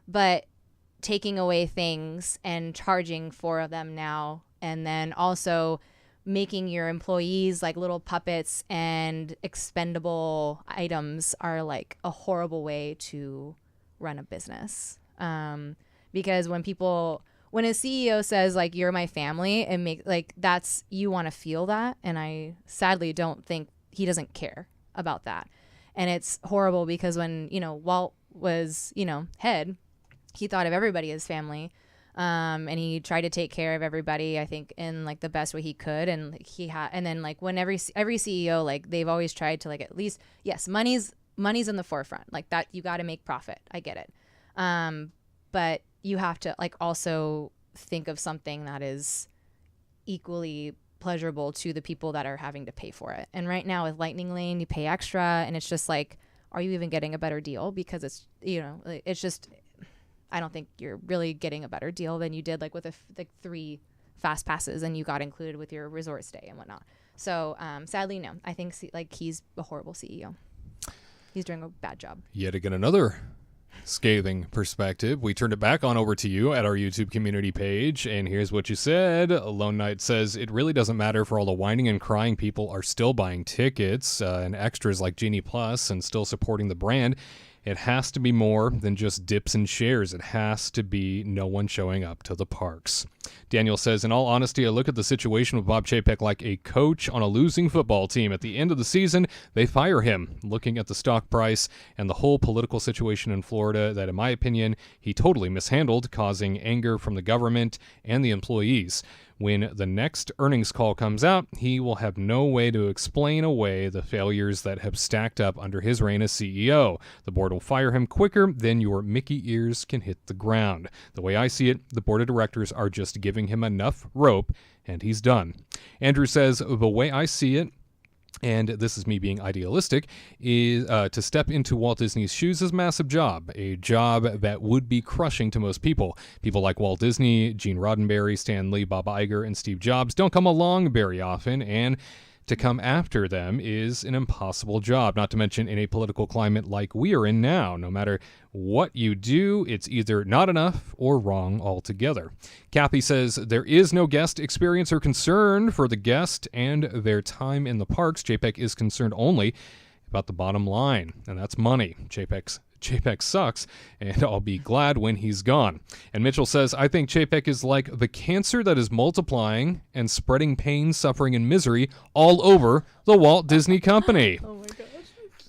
but taking away things and charging for them now, and then also making your employees like little puppets and expendable items are like a horrible way to run a business. Because when a CEO says like, you're my family, and make like, that's, you want to feel that. And I sadly don't think he doesn't care about that. And it's horrible because when, Walt was, head, he thought of everybody as family. And he tried to take care of everybody, I think, in like the best way he could. And and then like when every CEO, like they've always tried to like, at least, yes, money's in the forefront, like that. You got to make profit. I get it. But you have to like also think of something that is equally pleasurable to the people that are having to pay for it. And right now with Lightning Lane, you pay extra, and it's just like, are you even getting a better deal? Because it's, it's just, I don't think you're really getting a better deal than you did like with the 3 fast passes and you got included with your resort stay and whatnot. So sadly, no, I think like he's a horrible CEO. He's doing a bad job. Yet again, another scathing perspective. We turned it back on over to you at our YouTube community page, and here's what you said. Lone Knight says, it really doesn't matter for all the whining and crying people are still buying tickets and extras like Genie Plus and still supporting the brand. It has to be more than just dips and shares. It has to be no one showing up to the parks. Daniel says, in all honesty, I look at the situation with Bob Chapek like a coach on a losing football team. At the end of the season, they fire him. Looking at the stock price and the whole political situation in Florida, that in my opinion, he totally mishandled, causing anger from the government and the employees. When the next earnings call comes out, he will have no way to explain away the failures that have stacked up under his reign as CEO. The board will fire him quicker than your Mickey ears can hit the ground. The way I see it, the board of directors are just giving him enough rope, and he's done. Andrew says, the way I see it, and this is me being idealistic, is to step into Walt Disney's shoes is a massive job, a job that would be crushing to most people. People like Walt Disney, Gene Roddenberry, Stan Lee, Bob Iger, and Steve Jobs don't come along very often, and to come after them is an impossible job, not to mention in a political climate like we are in now. No matter what you do, it's either not enough or wrong altogether. Kathy says there is no guest experience or concern for the guest and their time in the parks. Chapek is concerned only about the bottom line, and that's money. Chapek sucks, and I'll be glad when he's gone. And Mitchell says, I think Chapek is like the cancer that is multiplying and spreading pain, suffering, and misery all over the Walt Disney Company. Oh my gosh.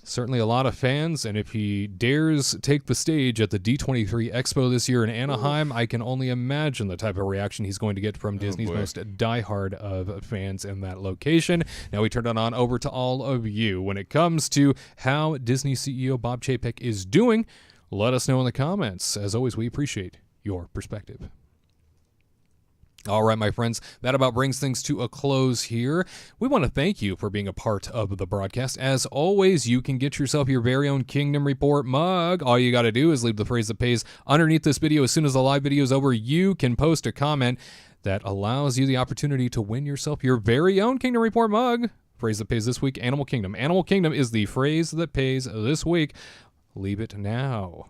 Certainly a lot of fans, and if he dares take the stage at the D23 Expo this year in Anaheim, I can only imagine the type of reaction he's going to get from Disney's most diehard of fans in that location. Now we turn it on over to all of you. When it comes to how Disney CEO Bob Chapek is doing, let us know in the comments. As always, we appreciate your perspective. All right, my friends, that about brings things to a close here. We want to thank you for being a part of the broadcast. As always, you can get yourself your very own Kingdom Report mug. All you got to do is leave the phrase that pays underneath this video. As soon as the live video is over, you can post a comment that allows you the opportunity to win yourself your very own Kingdom Report mug. Phrase that pays this week, Animal Kingdom. Animal Kingdom is the phrase that pays this week. Leave it now.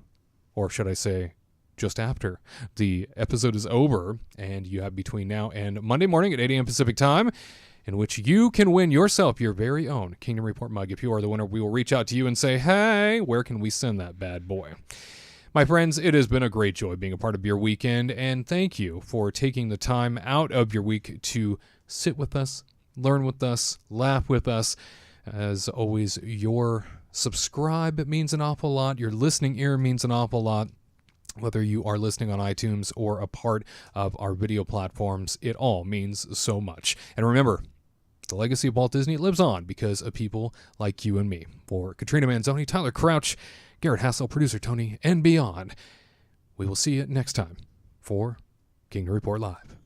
Or should I say, just after the episode is over, and you have between now and Monday morning at 8 a.m. Pacific time, in which you can win yourself your very own Kingdom Report mug. If you are the winner, we will reach out to you and say, hey, where can we send that bad boy? My friends, it has been a great joy being a part of your weekend, and thank you for taking the time out of your week to sit with us, learn with us, laugh with us. As always, your subscribe means an awful lot. Your listening ear means an awful lot. Whether you are listening on iTunes or a part of our video platforms, it all means so much. And remember, the legacy of Walt Disney lives on because of people like you and me. For Katrina Manzoni, Tyler Crouch, Garrett Hassel, producer Tony, and beyond, we will see you next time for Kingdom Report Live.